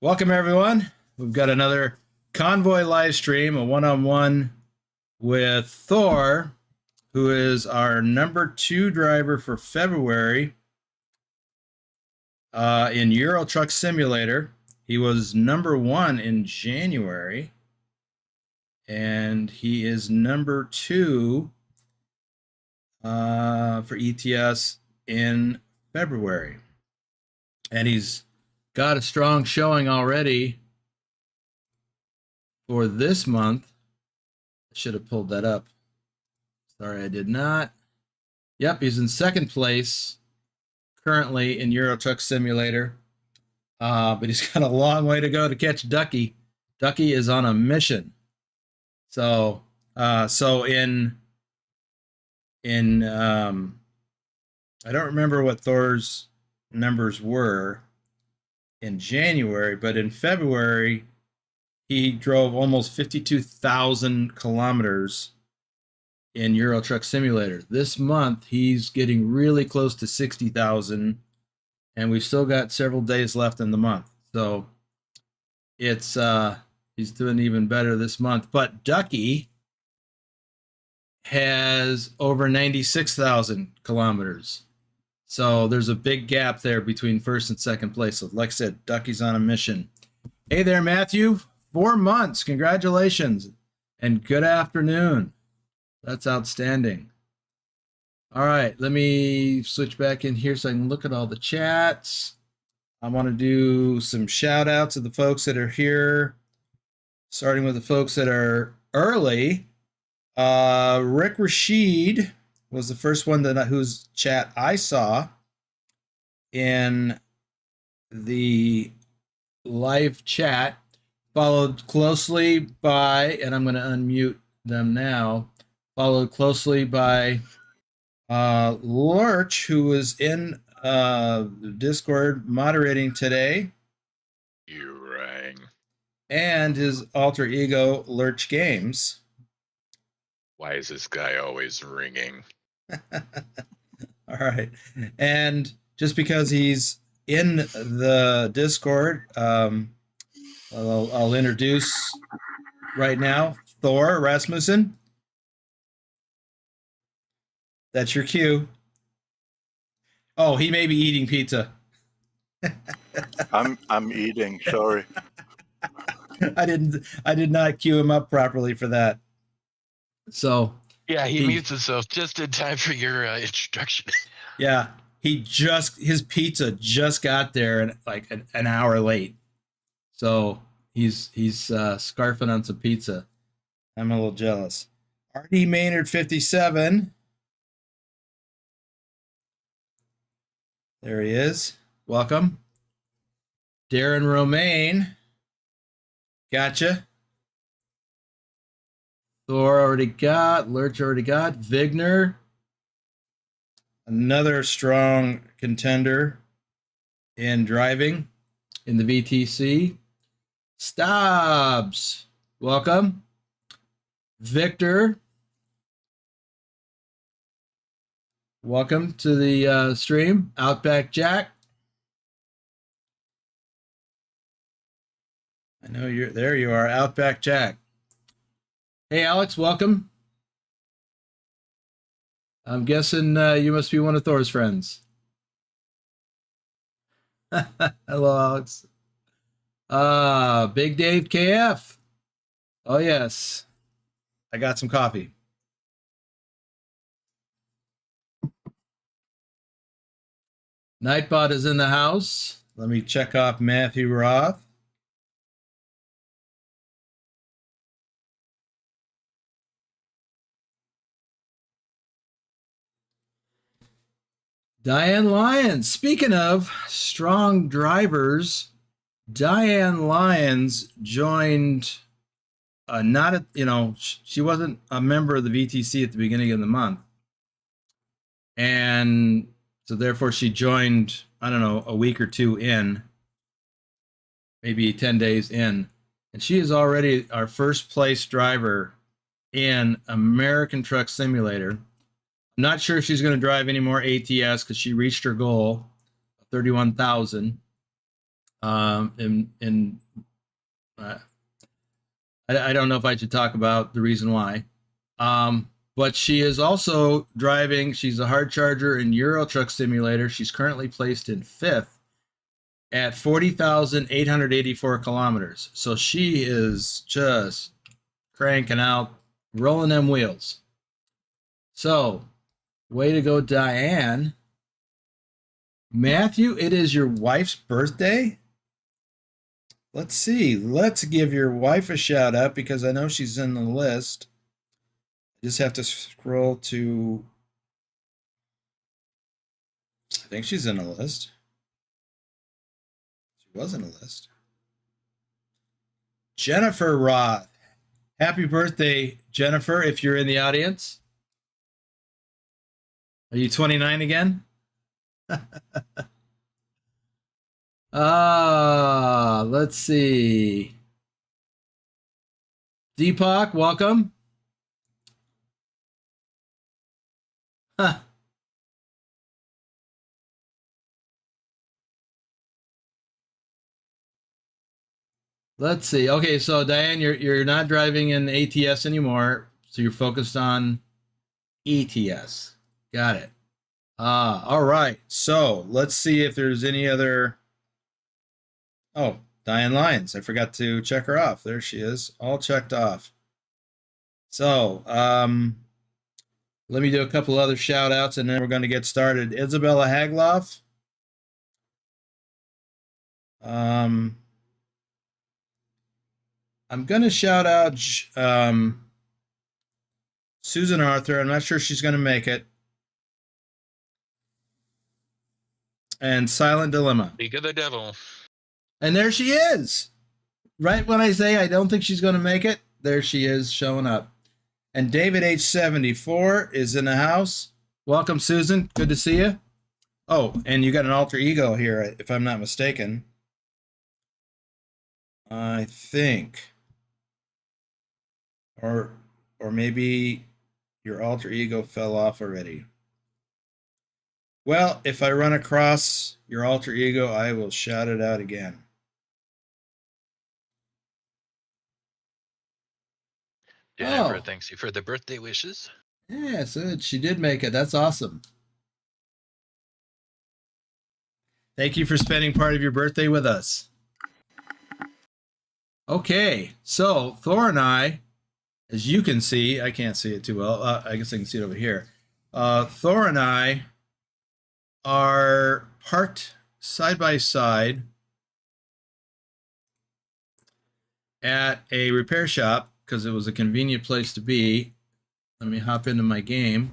Welcome, everyone. We've got another Convoy live stream, a one-on-one with Thor, who is our #2 driver for February in Euro Truck Simulator. He was #1 in January, and he is #2 for ETS in February. And he's got a strong showing already for this month. I should have pulled that up. Sorry, I did not. Yep, he's in second place currently in Euro Truck Simulator. But he's got a long way to go to catch Ducky. Ducky is on a mission. So I don't remember what Thor's numbers were in January, but in February he drove almost 52,000 kilometers in Euro Truck Simulator. This month he's getting really close to 60,000, and we've still got several days left in the month. So it's he's doing even better this month. But Ducky has over 96,000 kilometers. So there's a big gap there between first and second place. So like I said, Ducky's on a mission. Hey there, Matthew. 4 months. Congratulations. And good afternoon. That's outstanding. All right, let me switch back in here so I can look at all the chats. I want to do some shout outs to the folks that are here, starting with the folks that are early. Rick Rashid was the first one whose chat I saw in the live chat, followed closely by, and I'm going to unmute them now, followed closely by Lurch, who was in Discord moderating today. You rang. And his alter ego, Lurch Games. Why is this guy always ringing? All right. And just because he's in the Discord, I'll introduce right now Thor Rasmussen. That's your cue. Oh, he may be eating pizza. I'm eating, sorry. I did not cue him up properly for that. So yeah, he mutes himself just in time for your introduction. Yeah, his pizza just got there and like an hour late. So he's scarfing on some pizza. I'm a little jealous. RD Maynard 57. There he is. Welcome. Darren Romaine. Gotcha. Thor already got. Lurch already got. Vigner. Another strong contender in driving in the VTC. Stobbs. Welcome. Victor. welcome to the stream, Outback Jack. I know you're there. You are, Outback Jack. Hey, Alex, welcome. I'm guessing you must be one of Thor's friends. Hello, Alex. Big Dave KF. Oh, yes. I got some coffee. Nightbot is in the house. Let me check off Matthew Roth. Diane Lyons. Speaking of strong drivers, Diane Lyons joined, she wasn't a member of the VTC at the beginning of the month. And so therefore she joined, I don't know, a week or two in, maybe 10 days in. And she is already our first place driver in American Truck Simulator. I'm not sure if she's going to drive any more ATS because she reached her goal of 31,000. I don't know if I should talk about the reason why. But she is also driving. She's a hard charger in Euro Truck Simulator. She's currently placed in 5th at 40,884 kilometers. So she is just cranking out, rolling them wheels. So, way to go, Diane. Matthew, it is your wife's birthday? Let's see. Let's give your wife a shout out because I know she's in the list. I just have to scroll to, I think she's in a list. She was in a list. Jennifer Roth. Happy birthday, Jennifer, if you're in the audience. Are you 29 again? Let's see. Deepak, welcome. Huh. Let's see. Okay, so Diane, you're not driving in ATS anymore, so you're focused on ETS. Got it. All right. So let's see if there's any other. Oh, Diane Lyons. I forgot to check her off. There she is, all checked off. So let me do a couple other shout outs and then we're going to get started. Isabella Hagloff. I'm going to shout out Susan Arthur. I'm not sure she's going to make it. And Silent Dilemma. Speak of the devil. And there she is. Right when I say I don't think she's going to make it, there she is showing up. And David H74 is in the house. Welcome, Susan. Good to see you. Oh, and you got an alter ego here, if I'm not mistaken. I think. Or maybe your alter ego fell off already. Well, if I run across your alter ego, I will shout it out again. Jennifer, thanks you for the birthday wishes. Yeah, so she did make it. That's awesome. Thank you for spending part of your birthday with us. Okay, so Thor and I, as you can see, I can't see it too well. I guess I can see it over here. Thor and I are parked side by side at a repair shop because it was a convenient place to be. Let me hop into my game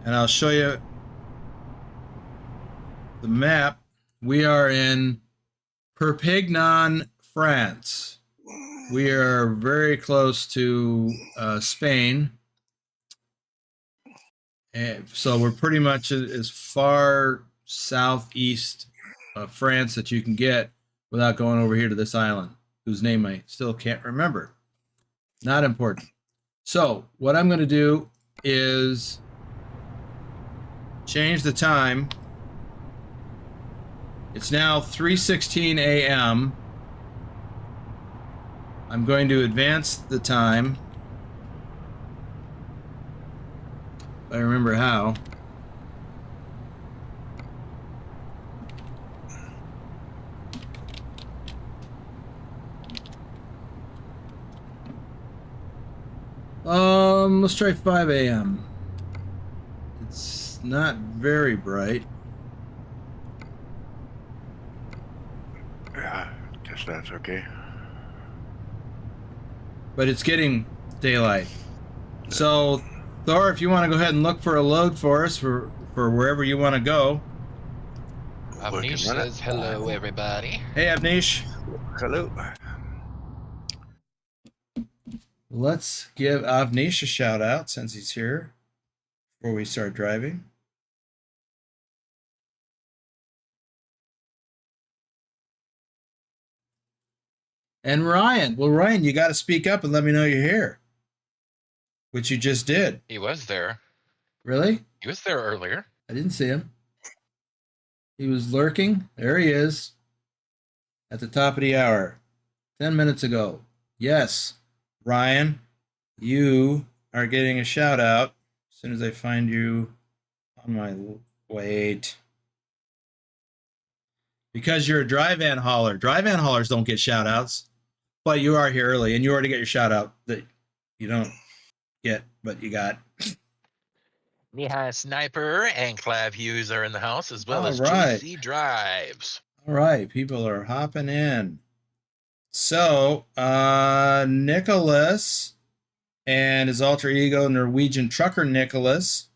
and I'll show you the map. We are in Perpignan, France. We are very close to Spain. And so we're pretty much as far southeast of France that you can get without going over here to this island, whose name I still can't remember. Not important. So what I'm going to do is change the time. It's now 3:16 a.m. I'm going to advance the time. If I remember how. Let's try 5 a.m. It's not very bright. Yeah, guess that's okay. But it's getting daylight. So, Thor, if you want to go ahead and look for a load for us for wherever you want to go. Avnish says hello, everybody. Hey, Avnish. Hello. Let's give Avnish a shout out since he's here before we start driving. And Ryan. Well, Ryan, you got to speak up and let me know you're here, which you just did. He was there. Really? He was there earlier. I didn't see him. He was lurking. There he is at the top of the hour, 10 minutes ago. Yes, Ryan, you are getting a shout out as soon as I find you on my wait. Because you're a dry van hauler. Dry van haulers don't get shout outs, but you are here early and you already get your shout out that you don't get, but you got. Mihai Sniper and Clav Hughes are in the house, as well All as right. JC Drives. All right, people are hopping in. So, Nicholas and his alter ego, Norwegian trucker Nicholas,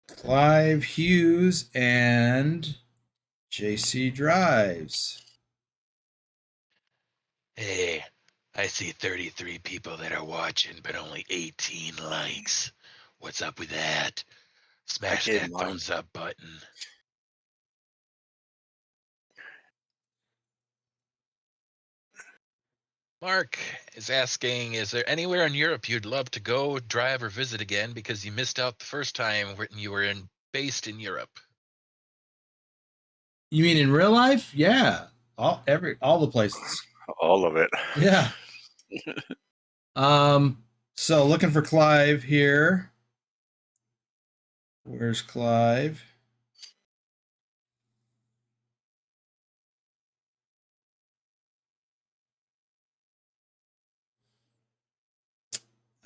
Clive Hughes, and JC Drives. Hey, I see 33 people that are watching, but only 18 likes. What's up with that? Smash that thumbs up button. Mark is asking, is there anywhere in Europe you'd love to go, drive, or visit again because you missed out the first time when you were based in Europe? You mean in real life? Yeah. All the places. All of it. Yeah. So looking for Clive here. Where's Clive?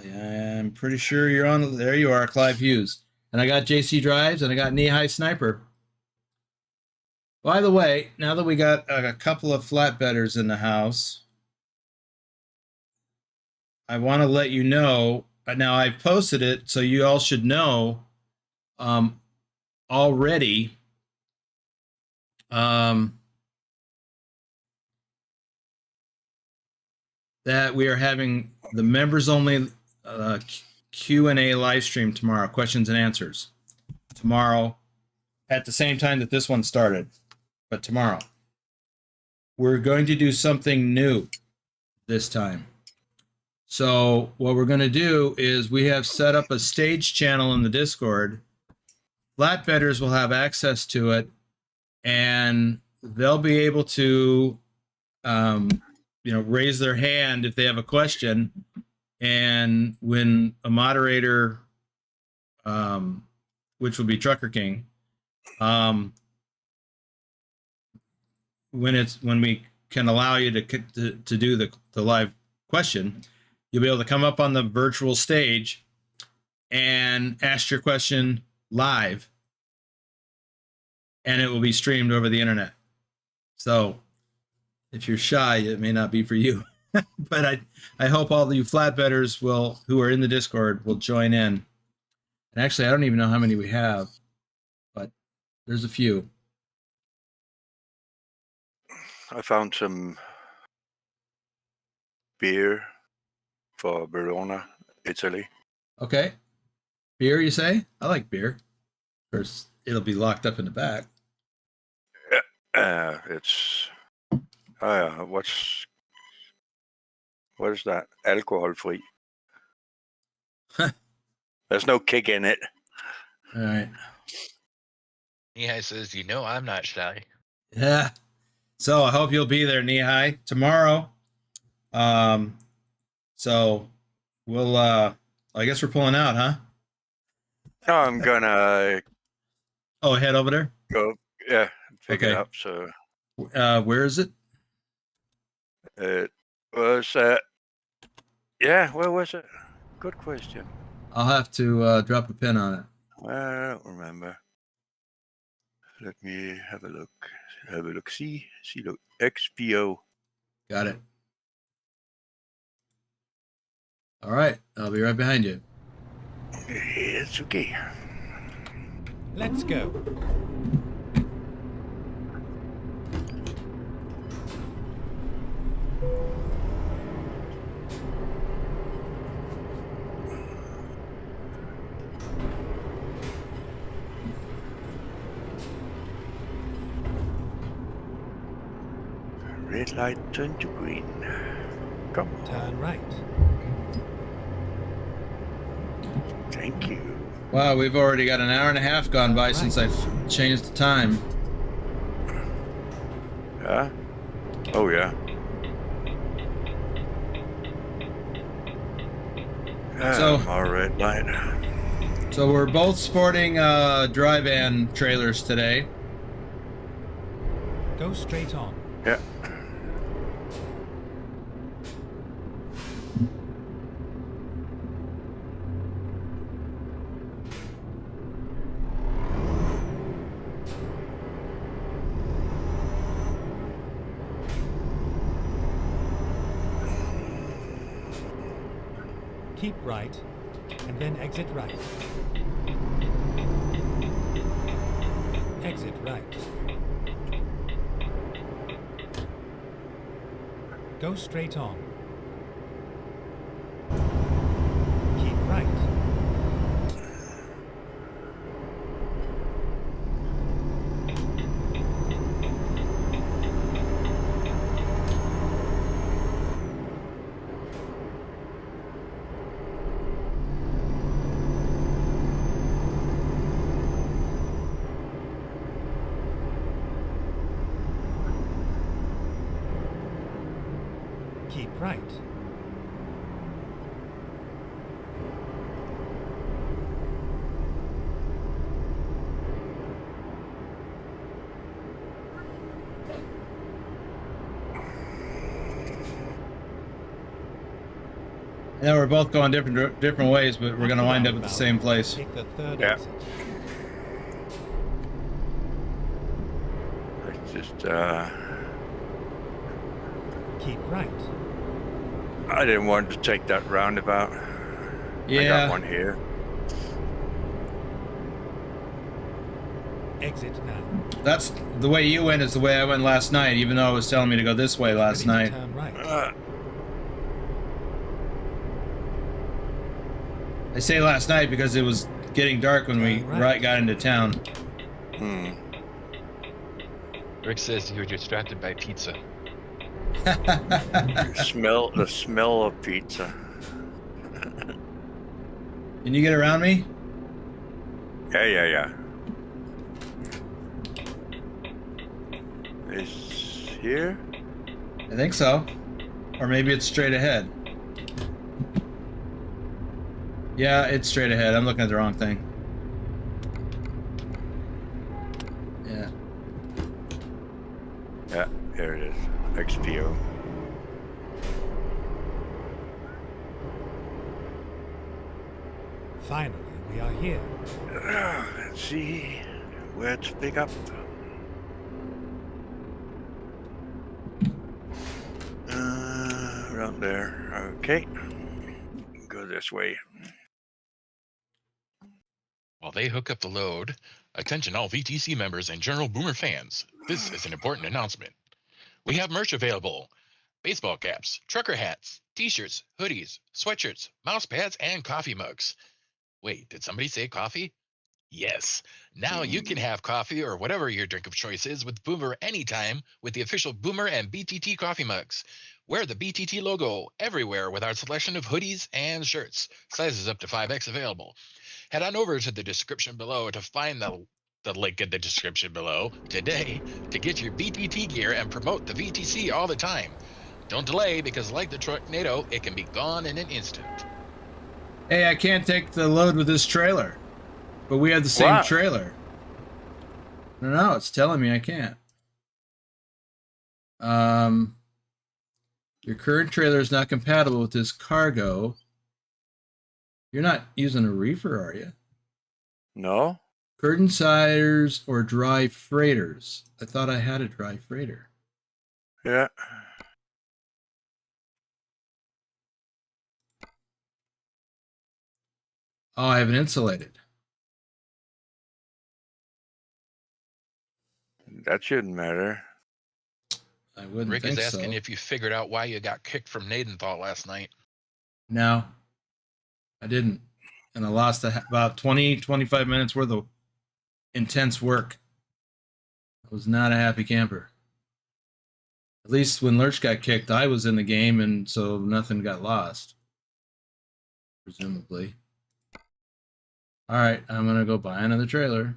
I'm pretty sure you're on. There you are, Clive Hughes. And I got JC Drives and I got Knee High Sniper. By the way, now that we got a couple of flatbedders in the house, I want to let you know. Now I've posted it, so you all should know already. That we are having the members only Q&A live stream tomorrow, questions and answers tomorrow at the same time that this one started, but tomorrow. We're going to do something new this time. So what we're going to do is we have set up a stage channel in the Discord. Flatbedders will have access to it, and they'll be able to raise their hand if they have a question. And when a moderator, which will be Trucker King, when we can allow you to do the live question, you'll be able to come up on the virtual stage and ask your question live, and it will be streamed over the internet. So if you're shy, it may not be for you. But I hope all of you flatbedders who are in the Discord will join in. And actually, I don't even know how many we have, but there's a few. I found some beer for Verona, Italy. Okay. Beer, you say? I like beer. Of course, it'll be locked up in the back. It's what is that? Alcohol free. There's no kick in it. All right. Nehai says, "You know I'm not shy." Yeah. So I hope you'll be there, Nehai, tomorrow. So we'll I guess we're pulling out, huh? No, I'm gonna Oh, head over there. go. Yeah, pick it Okay. up. So Where is it? it was. Yeah, where was it? Good question. I'll have to drop a pin on it. I don't remember. Let me have a look. Have a look. See, look. XPO. Got it. All right. I'll be right behind you. It's okay. Let's go. Red light turn to green. Come on. Turn right. Thank you. Wow, we've already got an hour and a half gone by since I've changed the time. Yeah? Oh, yeah. So- more red light. So we're both sporting dry-van trailers today. Go straight on. Yeah. Keep right, and then exit right. Exit right. Go straight on. Keep right. Keep right. Yeah, we're both going different ways, but we're going to wind up at the same place. Take the third Yeah. exit. Let's just, Keep right. I didn't want to take that roundabout. I Yeah. got one here. Exit now. That's the way you went is the way I went last night, even though I was telling me to go this way last Ready night. to turn right. I say last night because it was getting dark when we got into town. Rick says you were distracted by pizza. The smell of pizza. Can you get around me? Yeah. Is here? I think so. Or maybe it's straight ahead. Yeah, it's straight ahead. I'm looking at the wrong thing. Yeah. Yeah, here it is. XPO. Finally, we are here. Let's see where to pick up. Around there. Okay. Go this way. While they hook up the load, attention all VTC members and General Boomer fans. This is an important announcement. We have merch available. Baseball caps, trucker hats, t-shirts, hoodies, sweatshirts, mouse pads, and coffee mugs. Wait, did somebody say coffee? Yes. Now you can have coffee or whatever your drink of choice is with Boomer anytime with the official Boomer and BTT coffee mugs. Wear the BTT logo everywhere with our selection of hoodies and shirts. Sizes up to 5X available. Head on over to the description below to find the link in the description below today to get your VTT gear and promote the VTC all the time. Don't delay, because like the Trucknado, it can be gone in an instant. Hey, I can't take the load with this trailer, but we have the same Wow. trailer. No, it's telling me I can't. Your current trailer is not compatible with this cargo. You're not using a reefer, are you? No? Curtain siders or dry freighters? I thought I had a dry freighter. Yeah. Oh, I have an insulated. That shouldn't matter. I wouldn't Rick think is asking so. if you figured out why you got kicked from Nadenthal last night. No, I didn't. And I lost about 20, 25 minutes worth of intense work. I was not a happy camper. At least when Lurch got kicked, I was in the game, and so nothing got lost. Presumably. All right, I'm going to go buy another trailer.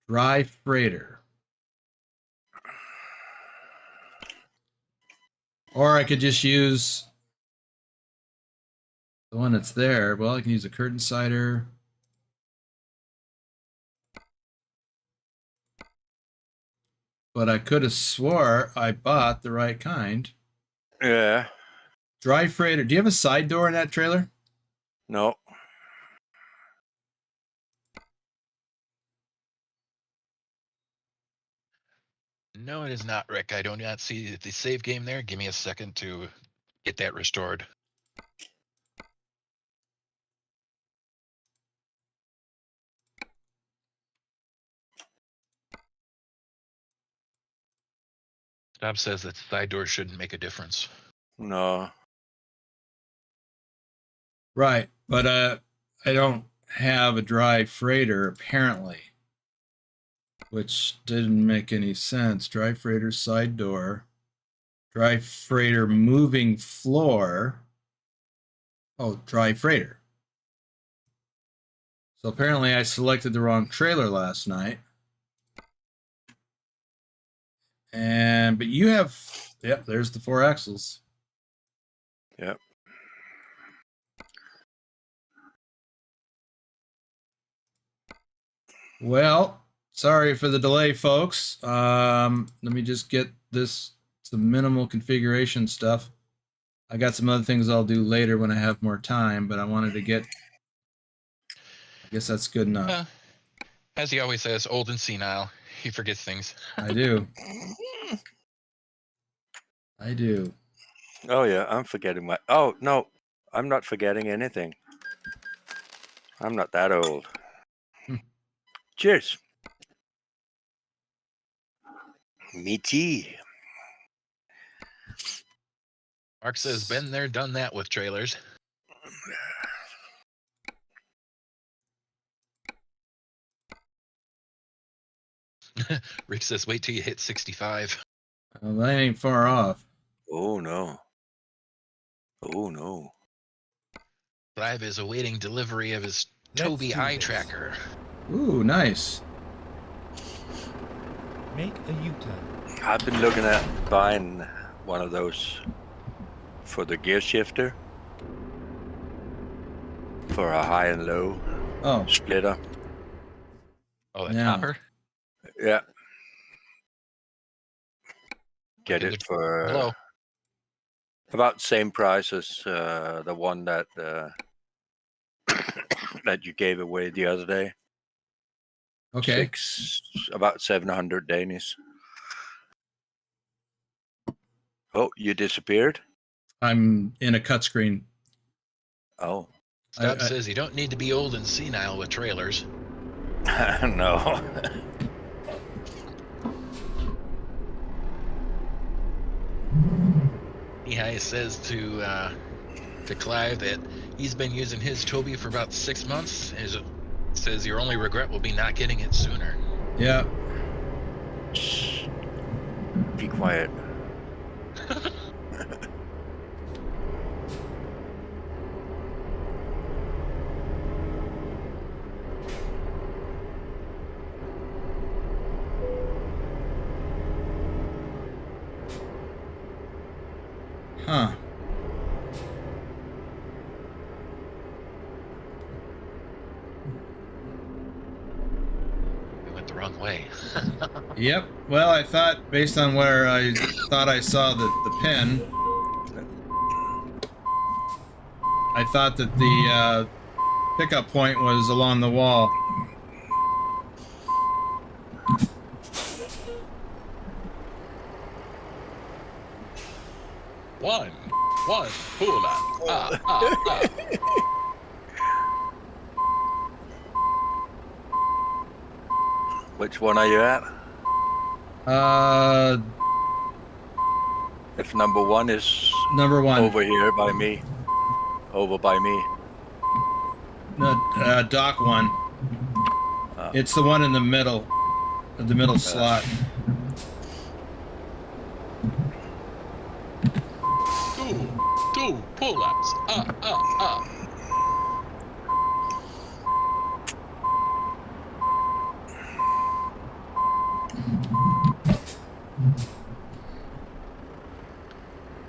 Dry freighter. Or I could just use the one that's there. Well, I can use a curtain sider. But I could have swore I bought the right kind. Yeah. Dry freighter. Do you have a side door in that trailer? No. No, it is not, Rick. I do not see the save game there. Give me a second to get that restored. Bob says that side door shouldn't make a difference. No. Right. But I don't have a dry freighter, apparently. Which didn't make any sense. Dry freighter side door. Dry freighter moving floor. Oh, dry freighter. So apparently I selected the wrong trailer last night. But you have, yep, there's the 4 axles. Yep. Well, sorry for the delay, folks. Let me just get some minimal configuration stuff. I got some other things I'll do later when I have more time, but I wanted to get, I guess that's good enough. As he always says, old and senile. He forgets things. I do. I do. Oh, yeah. I'm forgetting my... Oh, no. I'm not forgetting anything. I'm not that old. Cheers. Me tea. Mark says, been there, done that with trailers. Rick says, wait till you hit 65. Well, that ain't far off. Oh, no. Oh, no. Clive is awaiting delivery of his Let's Toby do eye this. tracker. Ooh, nice. Make a U-turn. I've been looking at buying one of those for the gear shifter. For a high and low Oh, splitter. Oh, that Yeah. topper? Yeah. Get Look at it for Hello. about the same price as the one that that you gave away the other day. okay. About 700 Danish. Oh, you disappeared? I'm in a cut screen. Oh. Stubb I- says you don't need to be old and senile with trailers. No. Mihai says to Clive that he's been using his Toby for about 6 months. Says your only regret will be not getting it sooner. Yeah. Shh. Be quiet. Huh. We went the wrong way. Yep. Well, I thought, based on where I thought I saw the pin, I thought that the pickup point was along the wall. One pull up. Which one are you at? If number 1 is Number 1. over here by me. Over by me. No, dock 1. It's the one in the middle, slot. Two pull-ups.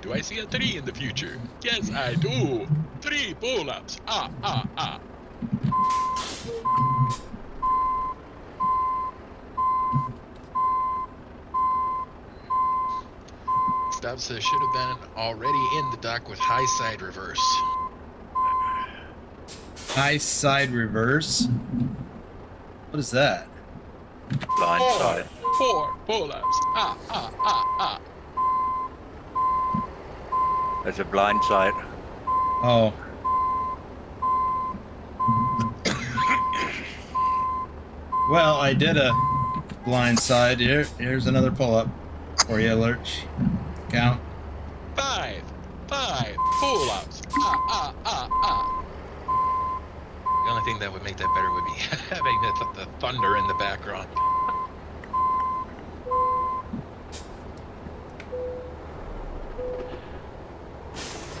Do I see a 3 in the future? Yes, I do. 3 pull-ups. Stubbs says should have been already in the dock with high side reverse. High side reverse? What is that? Blind side. 4 pull-ups. That's a blind side. Oh. Well, I did a blind side. Here's another pull-up for you, Lurch. Count. 5 pull-ups. The only thing that would make that better would be having the thunder in the background.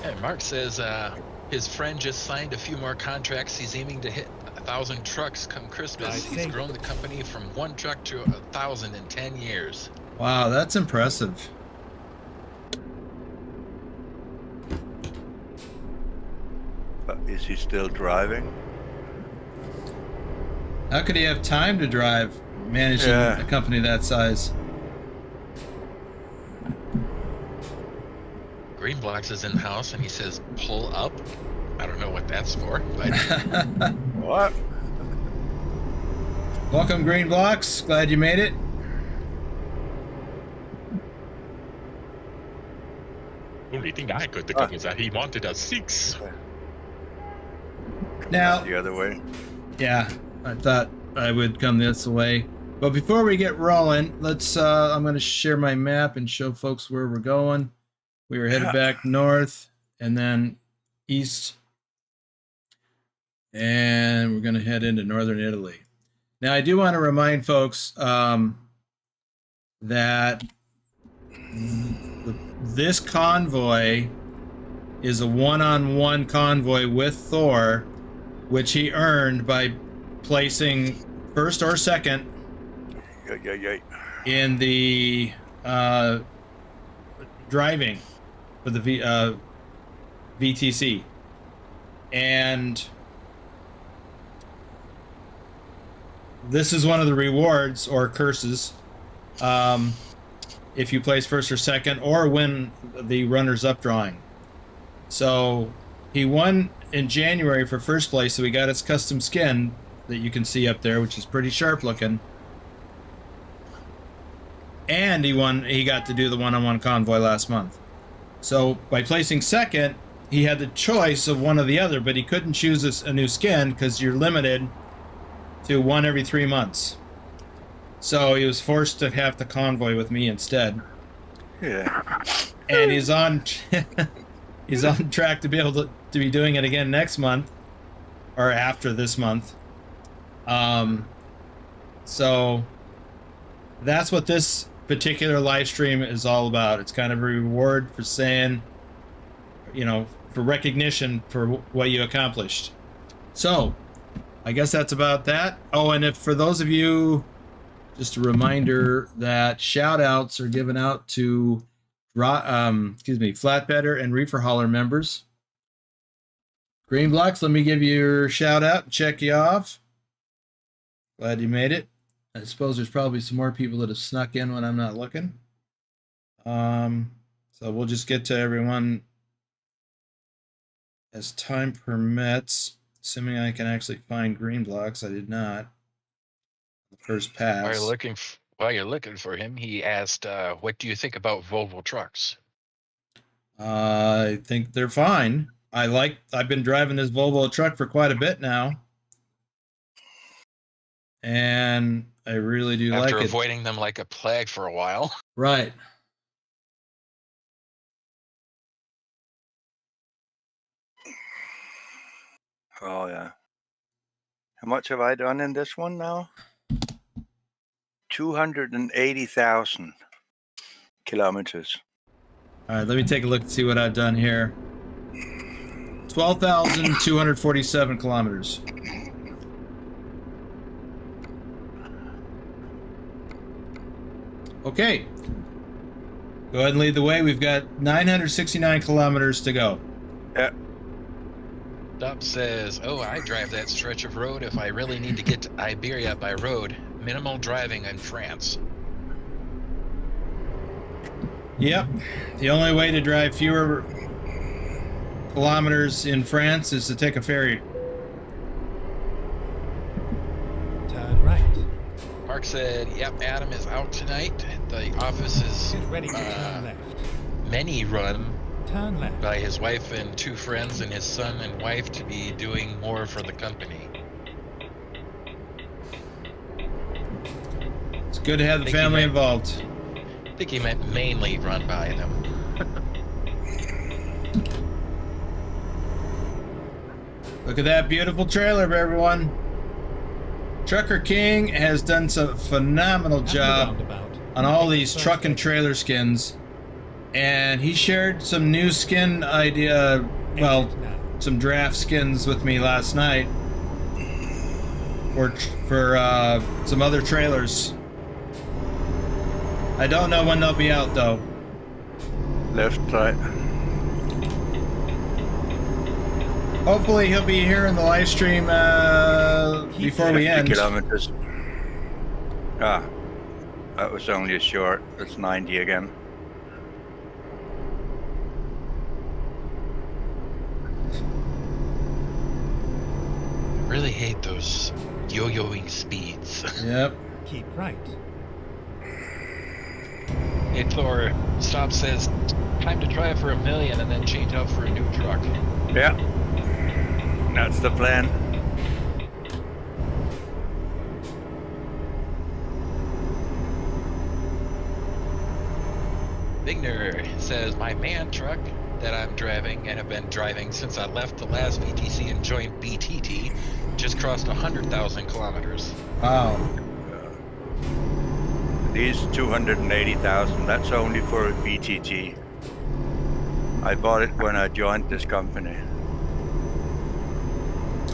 And Mark says his friend just signed a few more contracts. He's aiming to hit 1,000 trucks come Christmas. He's grown the company from 1 truck to 1,000 in 10 years. Wow, that's impressive. But is he still driving? How could he have time to drive managing a company that size? Greenblocks is in the house and he says pull up. I don't know what that's for, but What? Welcome, Green Blocks. Glad you made it. only thing I could think of is that he wanted a 6. Now, The other way. yeah, I thought I would come this way. But before we get rolling, let's I'm going to share my map and show folks where we're going. We were headed back north and then east. And we're going to head into northern Italy. Now, I do want to remind folks that this convoy is a one-on-one convoy with Thor, which he earned by placing first or second in the driving for the VTC. And this is one of the rewards or curses if you place first or second or win the runners-up drawing. So he won in January for first place, so he got his custom skin that you can see up there, which is pretty sharp looking. And he got to do the one-on-one convoy last month. So by placing second, he had the choice of one or the other, but he couldn't choose a new skin because you're limited to one every 3 months. So he was forced to have the convoy with me instead. Yeah. And he's on he's on track to be able to be doing it again next month or after this month. So that's what this particular live stream is all about. It's kind of a reward for saying, you know, for recognition for what you accomplished. So I guess that's about that. Oh, and if for those of you, just a reminder that shout outs are given out to flatbedder and reefer hauler members. Green Blocks, let me give you your shout out and check you off. Glad you made it. I suppose there's probably some more people that have snuck in when I'm not looking. So we'll just get to everyone as time permits, assuming I can actually find Green Blocks. I did not. The first pass. While you're looking for him, he asked, "What do you think about Volvo trucks?" I think they're fine. I've been driving this Volvo truck for quite a bit now, and I really do like it. After avoiding them like a plague for a while. Right. Oh yeah. How much have I done in this one now? 280,000 kilometers. All right, let me take a look and see what I've done here. 12,247 kilometers. Okay. Go ahead and lead the way. We've got 969 kilometers to go. Yeah. Dub says, "Oh, I drive that stretch of road if I really need to get to Iberia by road. Minimal driving in France." Yep. The only way to drive fewer kilometers in France is to take a ferry. Turn right. Mark said, "Yep, Adam is out tonight. The office is Get ready to turn left. many run Turn left. by his wife and two friends and his son and wife to be doing more for the company." It's good to have the family involved. I think he meant mainly run by them. Look at that beautiful trailer, everyone. Trucker King has done some phenomenal job on all these truck and trailer skins. And he shared some new skin idea, well, some draft skins with me last night for some other trailers. I don't know when they'll be out though. Left, right. Hopefully he'll be here in the live stream before we 50 end. kilometers. Ah, that was only a short. That's 90 again. Really hate those yo-yoing speeds. Yep. Keep right. Hey, Thor, Stop says, "Time to try for 1,000,000 and then change out for a new truck." Yeah, that's the plan. Vigner says, "My man truck that I'm driving and have been driving since I left the last VTC and joined BTT just crossed 100,000 kilometers." Wow. These 280,000, that's only for a VTT. I bought it when I joined this company.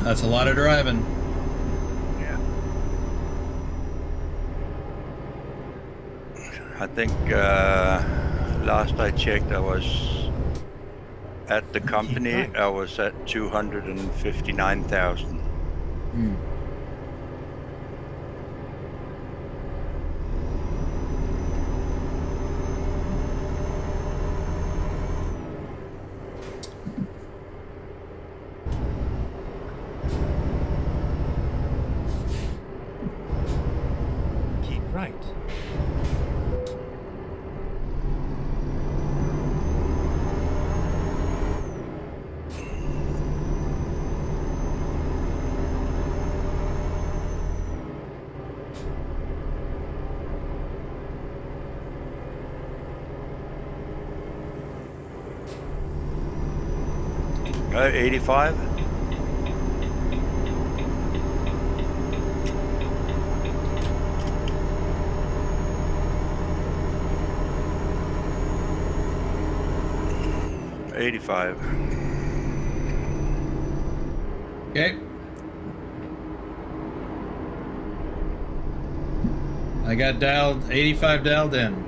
That's a lot of driving. Yeah. I think last I checked, I was at the company, I was at 259,000. Keep right. Right, 85. $85. Okay. I got 85 dialed in.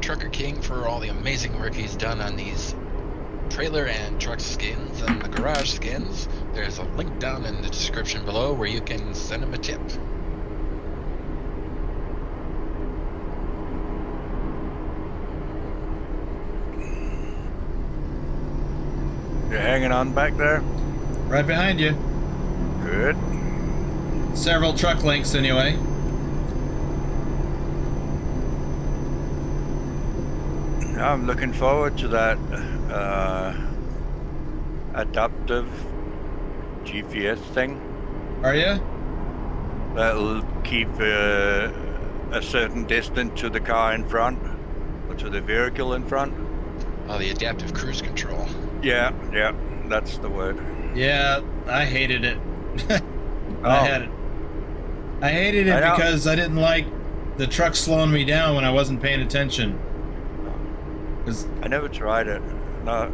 Trucker King for all the amazing work he's done on these trailer and truck skins and the garage skins. There's a link down in the description below where you can send him a tip. You're hanging on back there? Right behind you. Good. Several truck links anyway. I'm looking forward to that adaptive GPS thing. Are you? That'll keep a certain distance to the car in front, or to the vehicle in front. Oh, the adaptive cruise control. Yeah, that's the word. Yeah, I hated it. Oh. I had it. I hated it I know. because I didn't like the truck slowing me down when I wasn't paying attention. 'Cause, I never tried it, not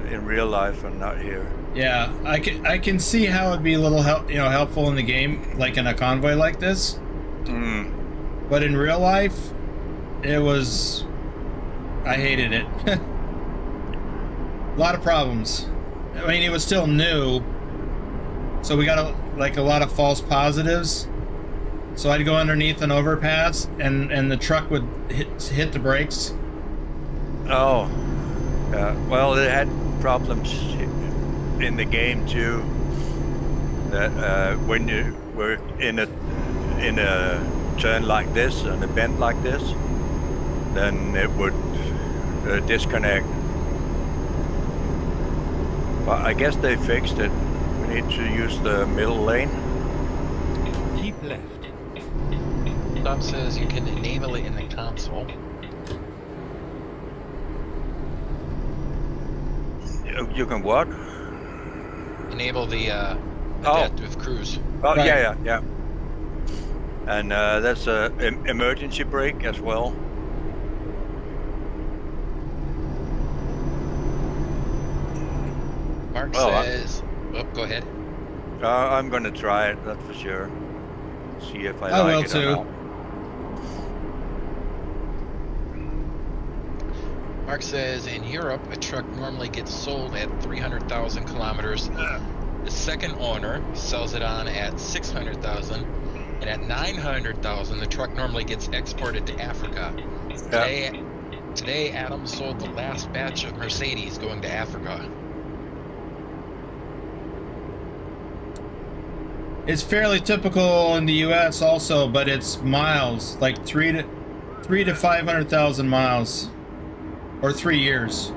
in real life and not here. yeah, I can see how it'd be a little helpful in the game, like in a convoy like this. Mm. But in real life, I hated it. A lot of problems. I mean, it was still new, so we got a lot of false positives. So I'd go underneath an overpass, and the truck would hit the brakes. Oh, yeah. Well, it had problems in the game too. That when you were in a turn like this and a bend like this, then it would disconnect. But I guess they fixed it. We need to use the middle lane. Keep left. Tom says you can enable it in the console. You can what? Enable the adaptive cruise. Oh, Right. yeah. And that's a emergency brake as well. Mark Well, says... Oh, go ahead. I'm gonna try it, that's for sure. See if I I like will it too. or not. Mark says in Europe, a truck normally gets sold at 300,000 kilometers. The second owner sells it on at 600,000, and at 900,000, the truck normally gets exported to Africa. Today, Addon sold the last batch of Mercedes going to Africa. It's fairly typical in the U.S. also, but it's miles, like 3 to 500,000 miles, or 3 years.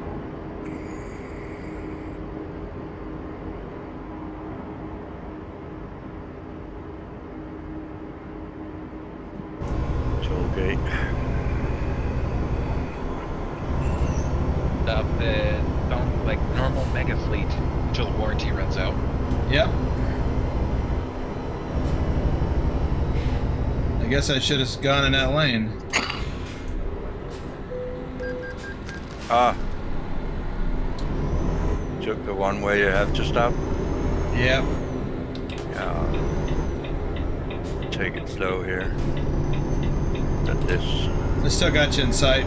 Toll gate. Stuff that sounds like normal mega fleet until the warranty runs out. Yep. I guess I should have gone in that lane. Ah. Took the one where you have to stop. Yep. Yeah. Take it slow here. At this. I still got you in sight.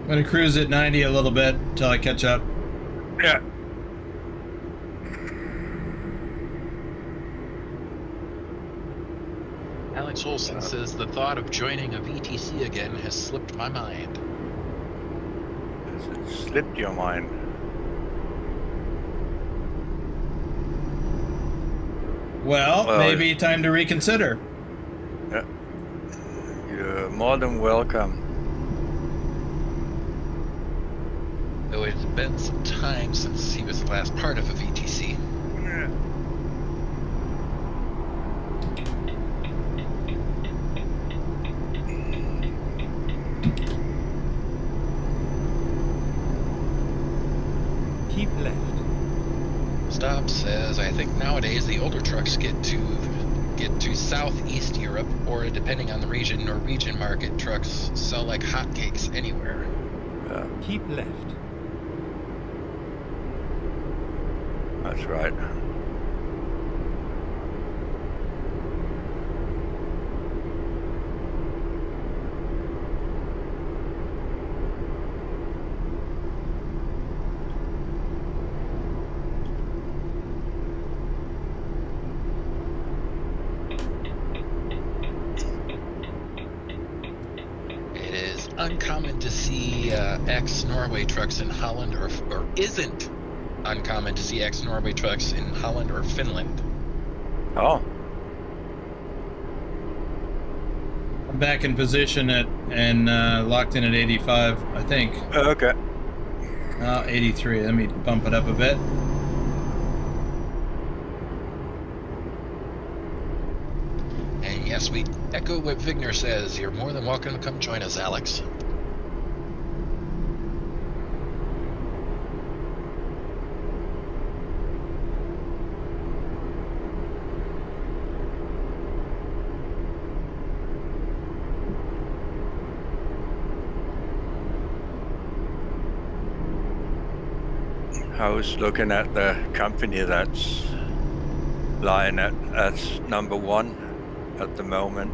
I'm gonna cruise at 90 a little bit until I catch up. Yeah. Alex Olson says the thought of joining a VTC again has slipped my mind. Has it slipped your mind? Well, Well, maybe time to reconsider. Yeah. You're more than welcome. Though it's been some time since he was the last part of a VTC. Keep left. Stop says, I think nowadays the older trucks get to Southeast Europe, or depending on the region, Norwegian market trucks sell like hotcakes anywhere. Keep left. That's right. It is uncommon to see ex-Norway trucks in Holland, or isn't uncommon to see ex-Norway trucks in Holland or Finland. Oh, I'm back in position and locked in at 85, I think. okay. 83. Let me bump it up a bit. And yes, we echo what Vigner says. You're more than welcome to come join us, Alex. I was looking at the company that's lying at number one at the moment.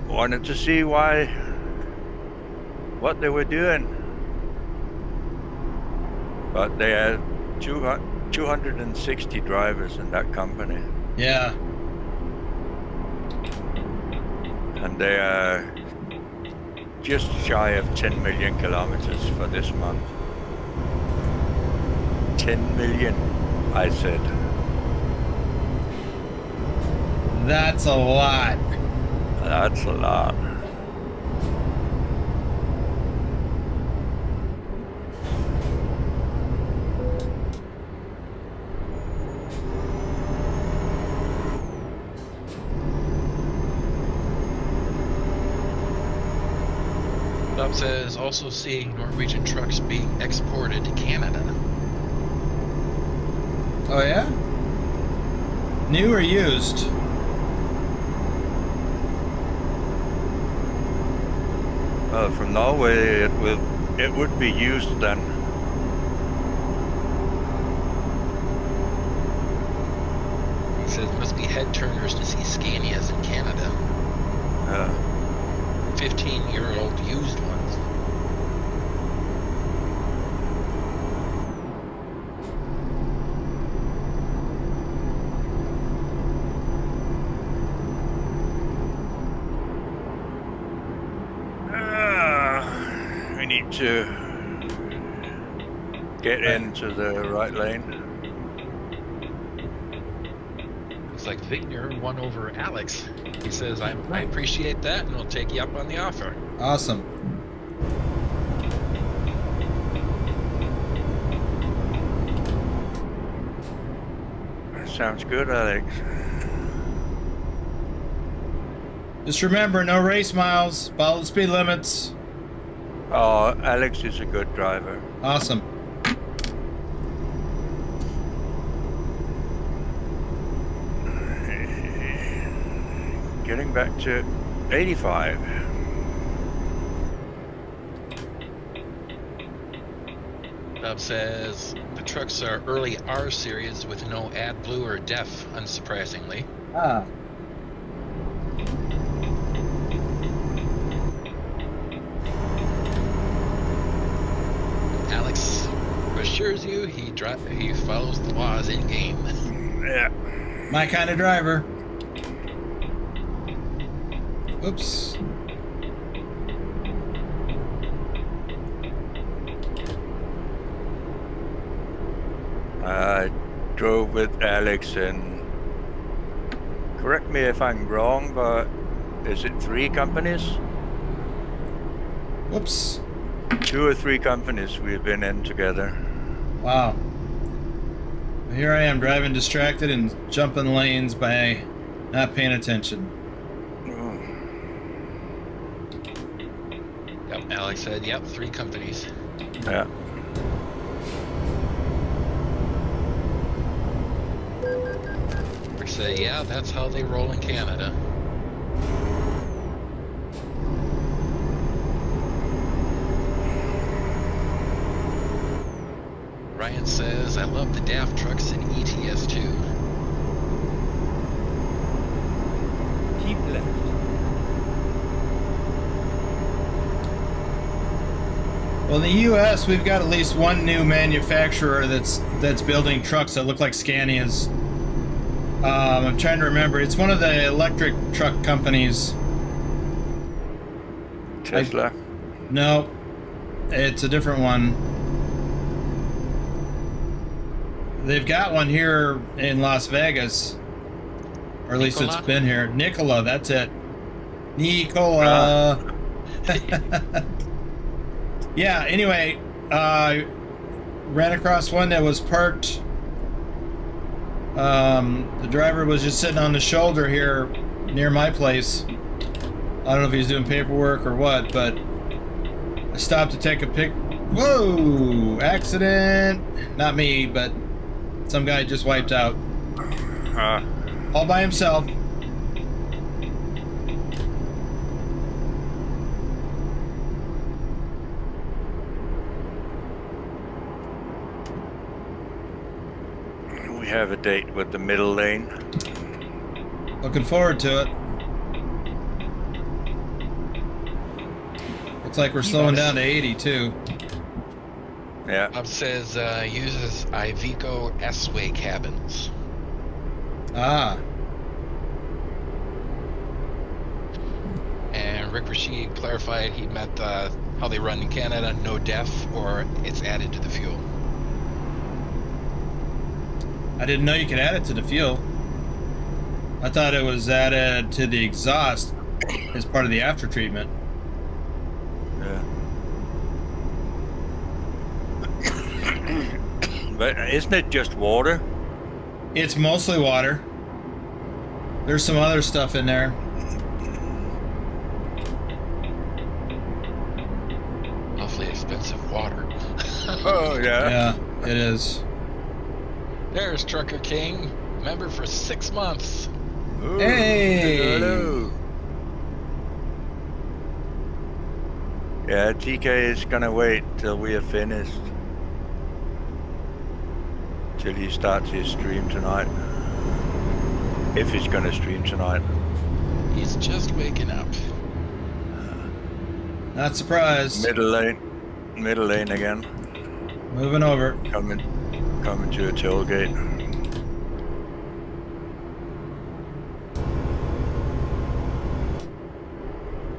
Wanted to see what they were doing. But they had 260 drivers in that company. Yeah. And they are just shy of 10 million kilometers for this month. 10 million, I said. That's a lot. That's a lot. Bob says, also seeing Norwegian trucks being exported to Canada. Oh, yeah? New or used? From Norway, it would be used then. He says it must be head turners to see Scanias in Canada. 15-year-old used ones. We need to get into the right lane. It's like Vigner won over Alex. He says, I appreciate that, and we'll take you up on the offer. Awesome. Sounds good, Alex. Just remember, no race miles. Follow the speed limits. Oh, Alex is a good driver. Awesome. Getting back to 85. Bob says the trucks are early R series with no AdBlue or DEF, unsurprisingly. Ah. Alex assures you he follows the laws in game. Yeah. My kind of driver. Oops. I drove with Alex, and correct me if I'm wrong, but is it 3 companies? Whoops. 2 or 3 companies we've been in together. Wow. Here I am driving distracted and jumping lanes by not paying attention. Yep, Alex said, yep, 3 companies. Yeah. Rick said, yeah, that's how they roll in Canada. Ryan says, I love the DAF trucks in ETS too. Keep left. Well, in the U.S., we've got at least one new manufacturer that's building trucks that look like Scanias. I'm trying to remember. It's one of the electric truck companies. Tesla. No, it's a different one. They've got one here in Las Vegas, or at least Nikola? it's been here. Nikola, that's it. Nikola. Yeah, anyway, ran across one that was parked. The driver was just sitting on the shoulder here near my place. I don't know if he was doing paperwork or what, but I stopped to take a pic. Whoa! Accident! Not me, but some guy just wiped out. All by himself. We have a date with the middle lane. Looking forward to it. Looks like we're slowing down to 80 too. Yeah. Bob says, uses Iveco S-Way cabins. Ah. And Rick Rashid clarified he meant how they run in Canada, no DEF, or it's added to the fuel. I didn't know you could add it to the fuel. I thought it was added to the exhaust as part of the after treatment. Yeah. But isn't it just water? It's mostly water. There's some other stuff in there. Awfully expensive water. Oh, yeah. Yeah, it is. There's Trucker King, member for 6 months. Ooh, Hey! hello. Yeah, TK is gonna wait till we are finished. Till he starts his stream tonight. If he's gonna stream tonight. He's just waking up. Not surprised. Middle lane again. Moving over. Coming to a tailgate.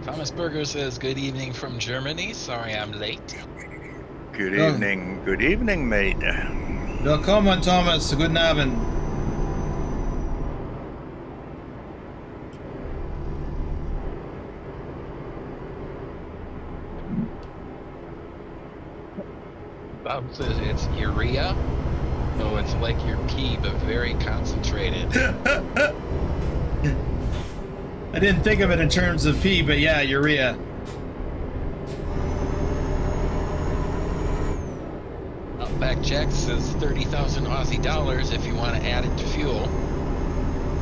Thomas Berger says, good evening from Germany. Sorry I'm late. Good evening, mate. Willkommen, Thomas. Guten Abend. Bob says it's urea. So it's like your pee, but very concentrated. I didn't think of it in terms of P, but yeah, urea. Outback Jack says 30,000 Aussie dollars if you want to add it to fuel.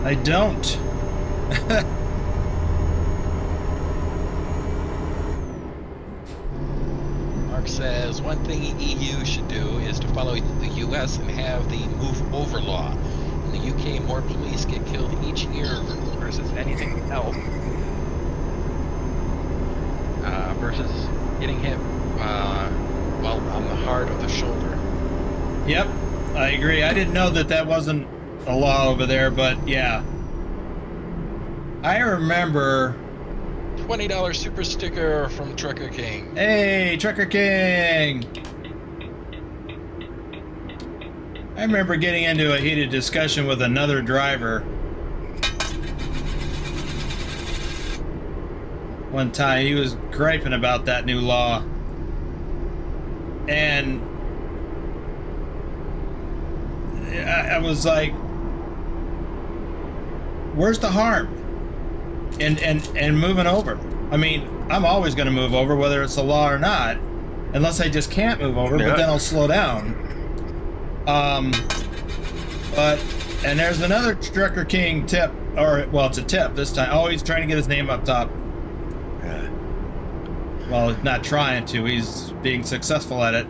I don't. Mark says one thing EU should do is to follow the US and have the move over law. In the UK, more police get killed each year versus anything else. Versus getting hit while on the heart of the shoulder. Yep, I agree. I didn't know that wasn't a law over there, but yeah. I remember... $20 super sticker from Trucker King. Hey, Trucker King! I remember getting into a heated discussion with another driver one time. He was griping about that new law. And I was like, where's the harm in moving over? I mean, I'm always going to move over, whether it's a law or not, unless I just can't move over, but then I'll slow down. And there's another Trucker King tip, or, well, it's a tip this time. Oh, he's trying to get his name up top. Yeah. Well, not trying to, he's being successful at it.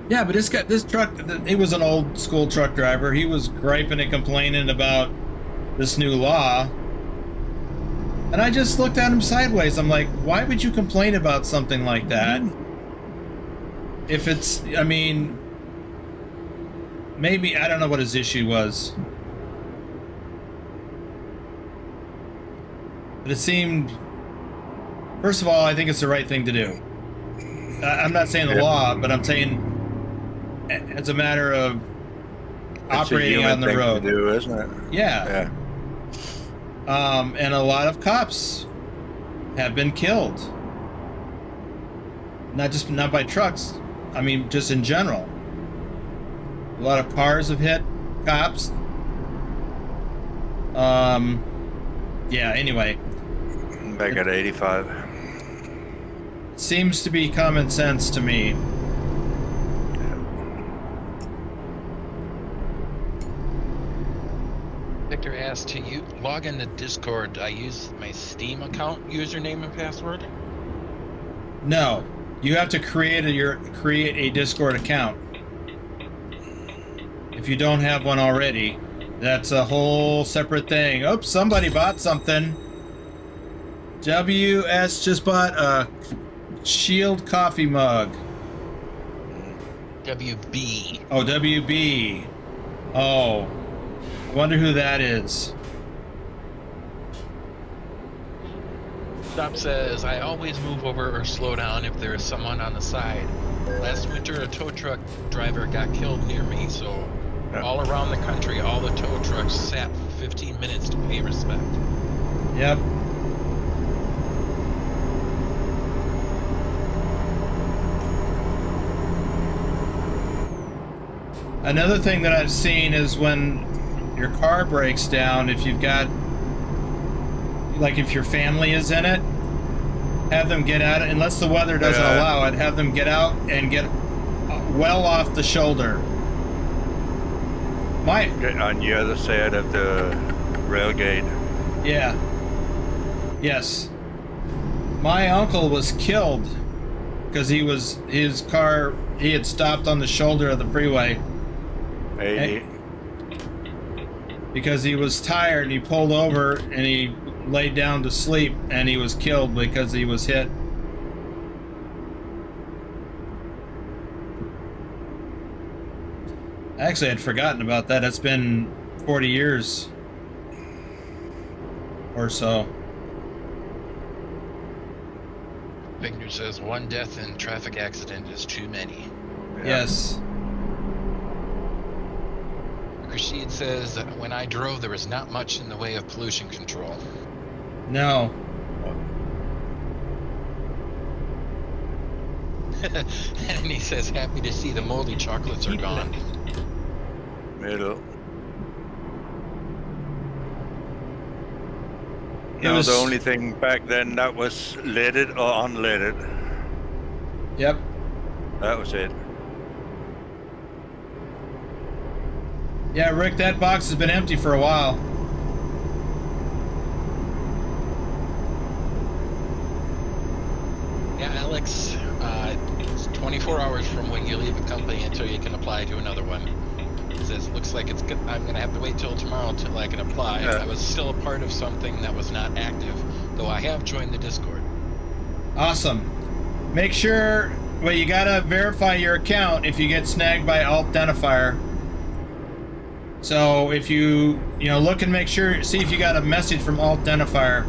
Yeah, but this truck, he was an old school truck driver. He was griping and complaining about this new law. And I just looked at him sideways. I'm like, why would you complain about something like that? If it's, I mean, maybe, I don't know what his issue was. But it seemed, first of all, I think it's the right thing to do. I'm not saying the law, but I'm saying it's a matter of operating on the road. To do, isn't it? Yeah. And a lot of cops have been killed. Not by trucks. I mean, just in general. A lot of cars have hit cops. Yeah, anyway. Back at 85. Seems to be common sense to me. Victor asked, to you log into Discord, I use my Steam account username and password? No, you have to create a Discord account. If you don't have one already, that's a whole separate thing. Oops, somebody bought something. WS just bought a Shield coffee mug. WB. Oh, WB. Oh, I wonder who that is. Stop says, I always move over or slow down if there is someone on the side. Last winter, a tow truck driver got killed near me, so all around the country, all the tow trucks sat for 15 minutes to pay respect. Yep. Another thing that I've seen is when your car breaks down, if you've got, like if your family is in it, have them get out, unless the weather doesn't allow it, have them get out and get well off the shoulder. On the other side of the railgate. Yeah. Yes. My uncle was killed because his car, he had stopped on the shoulder of the freeway. Because he was tired and he pulled over and he laid down to sleep and he was killed because he was hit. Actually, I'd forgotten about that. It's been 40 years or so. Victor says, one death in traffic accident is too many. Yes. Rashid says that when I drove, there was not much in the way of pollution control. No. And he says, happy to see the moldy chocolates are gone. Middle. It was the only thing back then that was leaded or unleaded. Yep. That was it. Yeah, Rick, that box has been empty for a while. Yeah, Alex, it's 24 hours from when you leave a company until you can apply to another one. It says, looks like it's good. I'm going to have to wait till tomorrow until I can apply. Yeah. I was still a part of something that was not active, though I have joined the Discord. Awesome. Make sure, well, you gotta verify your account if you get snagged by Alt Identifier. So if you look and make sure, see if you got a message from Alt Identifier.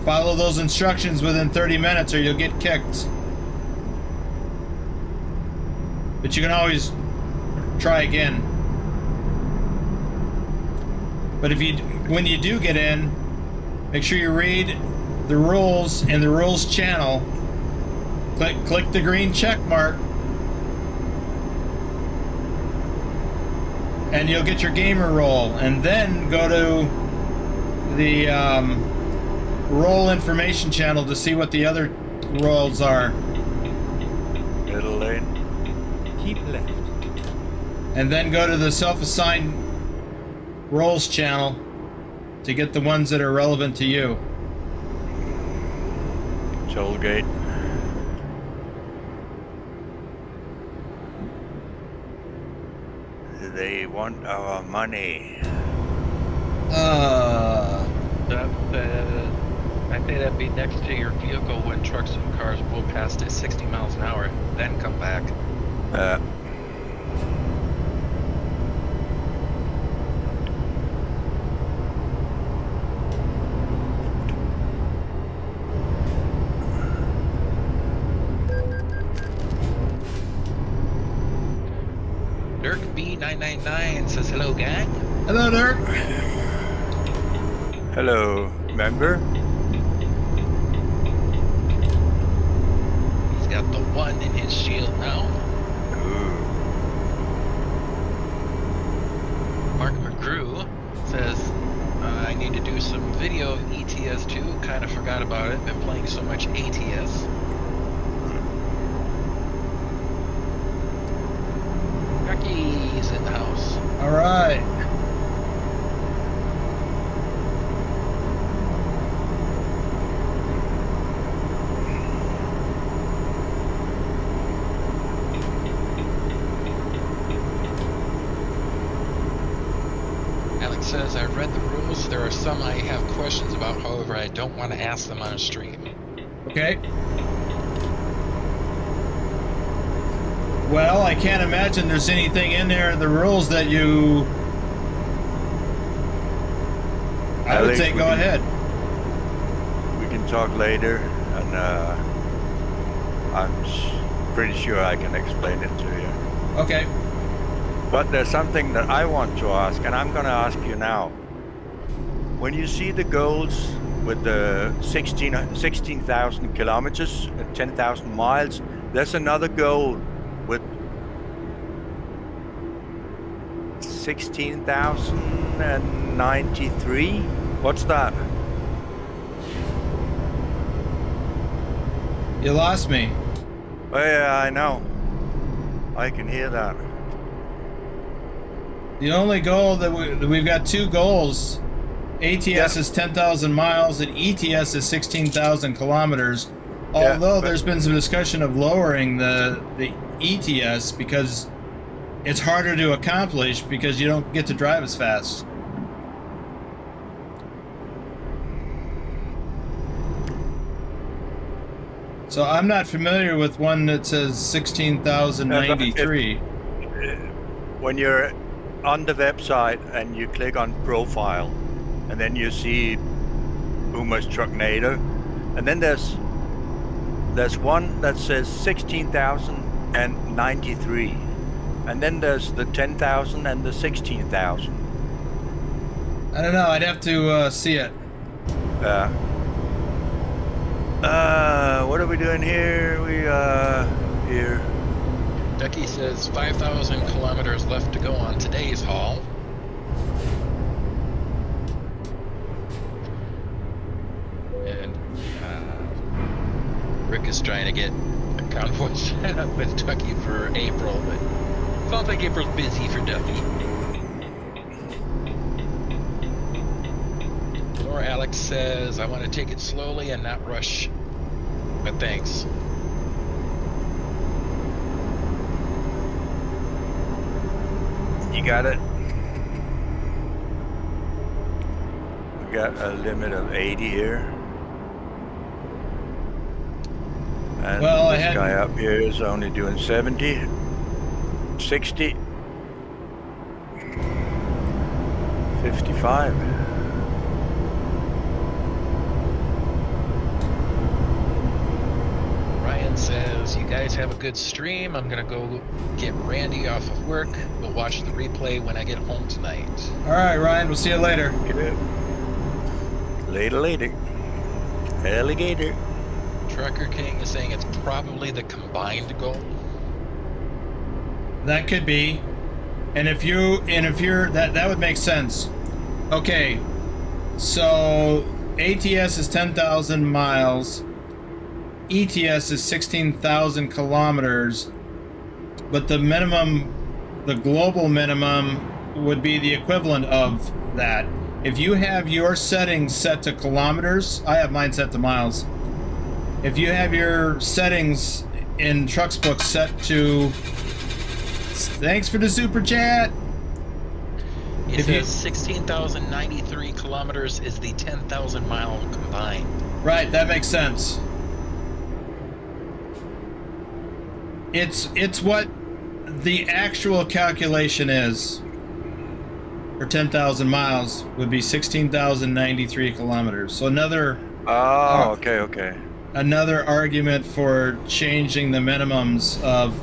Follow those instructions within 30 minutes or you'll get kicked. But you can always try again. But when you do get in, make sure you read the rules in the rules channel Click the green check mark. And you'll get your gamer role. And then go to the role information channel to see what the other roles are. Middle lane. Keep left. And then go to the self-assigned roles channel to get the ones that are relevant to you. Toll gate. They want our money. I think that'd be next to your vehicle when trucks and cars blow past at 60 miles an hour, then come back. Dirk B999 says hello, gang. Hello, Dirk. Hello, member. He's got the 1 in his shield now. Ooh. Mark McGrew says, I need to do some video of ETS too. Kind of forgot about it. Been playing so much ATS. Ducky's in the house. All right. Alex says, I've read the rules. There are some I have questions about. However, I don't want to ask them on a stream. Okay. Well, I can't imagine there's anything in there in the rules that you... I would Alex, say go ahead. We can talk later, and I'm pretty sure I can explain it to you. Okay. But there's something that I want to ask, and I'm going to ask you now. When you see the goals with the 16,000 kilometers, 10,000 miles, there's another goal with 16,093. What's that? You lost me. Oh yeah, I know. I can hear that. The only goal that we've got 2 goals. ATS is 10,000 miles and ETS is 16,000 kilometers. Although there's been some discussion of lowering the ETS because it's harder to accomplish because you don't get to drive as fast. So I'm not familiar with one that says 16,093. When you're on the website and you click on profile, and then you see Boomer's Trucknado, and then there's one that says 16,093, and then there's the 10,000 and the 16,000. I don't know. I'd have to see it. What are we doing here? We here. Ducky says 5,000 kilometers left to go on today's haul. And Rick is trying to get a convoy set up with Ducky for April, but sounds like April's busy for Ducky. Or Alex says, I want to take it slowly and not rush, but thanks. You got it. We got a limit of 80 here. And Well, I this had- guy up here is only doing 70, 60, 55. Ryan says, you guys have a good stream. I'm going to go get Randy off of work. We'll watch the replay when I get home tonight. All right, Ryan. We'll see you later. Later, later. Alligator. Trucker King is saying it's probably the combined goal. That could be. And if you're that would make sense. Okay. So ATS is 10,000 miles. ETS is 16,000 kilometers. But the global minimum would be the equivalent of that. If you have your settings set to kilometers, I have mine set to miles. If you have your settings in Trucksbook set to, thanks for the super chat. It says 16,093 kilometers is the 10,000 mile combined. Right, that makes sense. It's what the actual calculation is. For 10,000 miles would be 16,093 kilometers. So another. Oh, okay. Another argument for changing the minimums of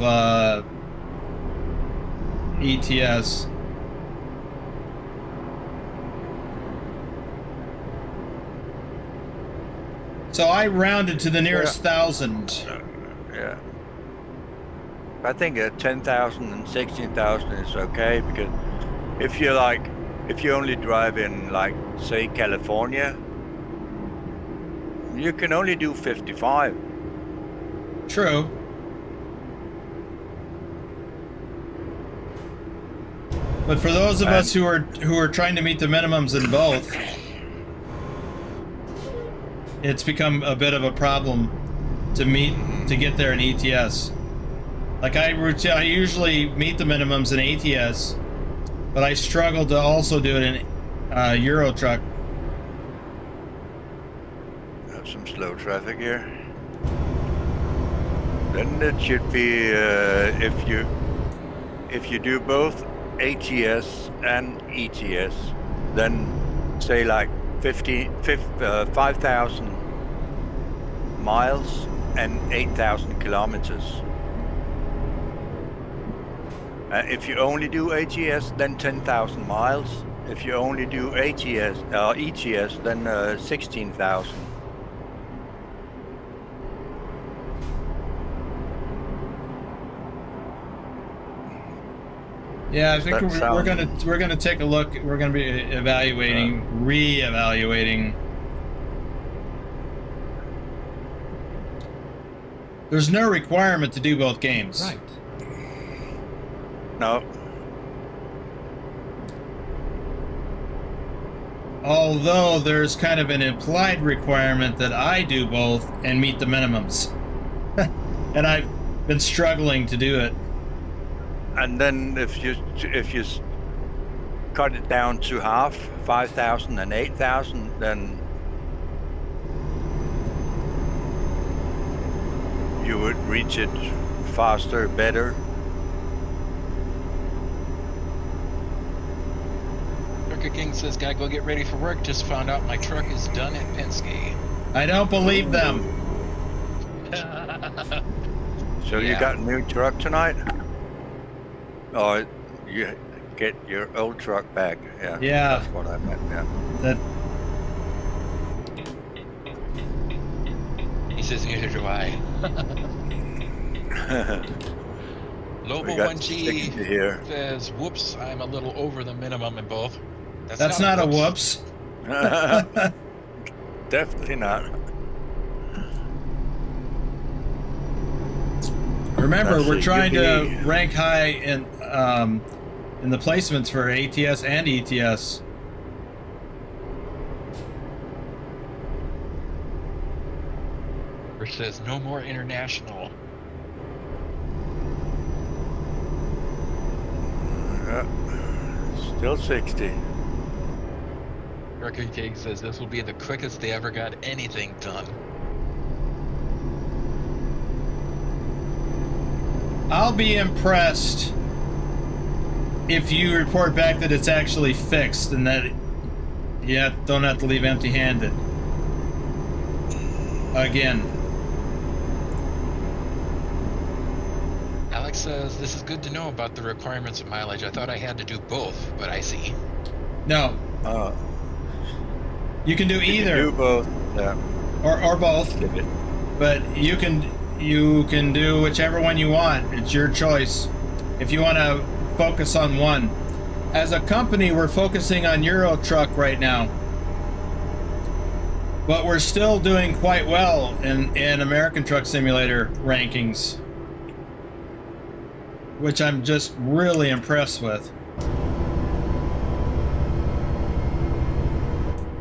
ETS. So I rounded to the nearest 1,000. Yeah. I think 10,000 and 16,000 is okay, because if you only drive in, like, say, California, you can only do 55. True. But for those of us who are trying to meet the minimums in both, it's become a bit of a problem to get there in ETS. Like I usually meet the minimums in ATS, but I struggle to also do it in Euro Truck. Have some slow traffic here. Then it should be if you do both ATS and ETS, then say like 5,000 miles and 8,000 kilometers. If you only do ATS, then 10,000 miles. If you only do ETS, then 16,000. Yeah, I think we're gonna take a look. We're gonna be reevaluating. There's no requirement to do both games. Right. No. Although there's kind of an implied requirement that I do both and meet the minimums. And I've been struggling to do it. And then if you cut it down to half, 5,000 and 8,000, then you would reach it faster, better. Trucker King says, gotta go get ready for work. Just found out my truck is done at Penske. I don't believe them. So you got a new truck tonight? Oh, you get your old truck back. Yeah. Yeah. That's what I meant. Yeah. He says, neither do I. Lobo 1G here. says, whoops, I'm a little over the minimum in both. That's not a whoops. Definitely not. Remember, we're trying to rank high in the placements for ATS and ETS. Rich says, no more international. Still 60. Trucker King says, this will be the quickest they ever got anything done. I'll be impressed if you report back that it's actually fixed and that you don't have to leave empty-handed. Again. Alex says, this is good to know about the requirements of mileage. I thought I had to do both, but I see. No. You can do either. You can do both. Yeah. Or both. but you can do whichever one you want. It's your choice. If you want to focus on one. As a company, we're focusing on Euro Truck right now. But we're still doing quite well in American Truck Simulator rankings, which I'm just really impressed with.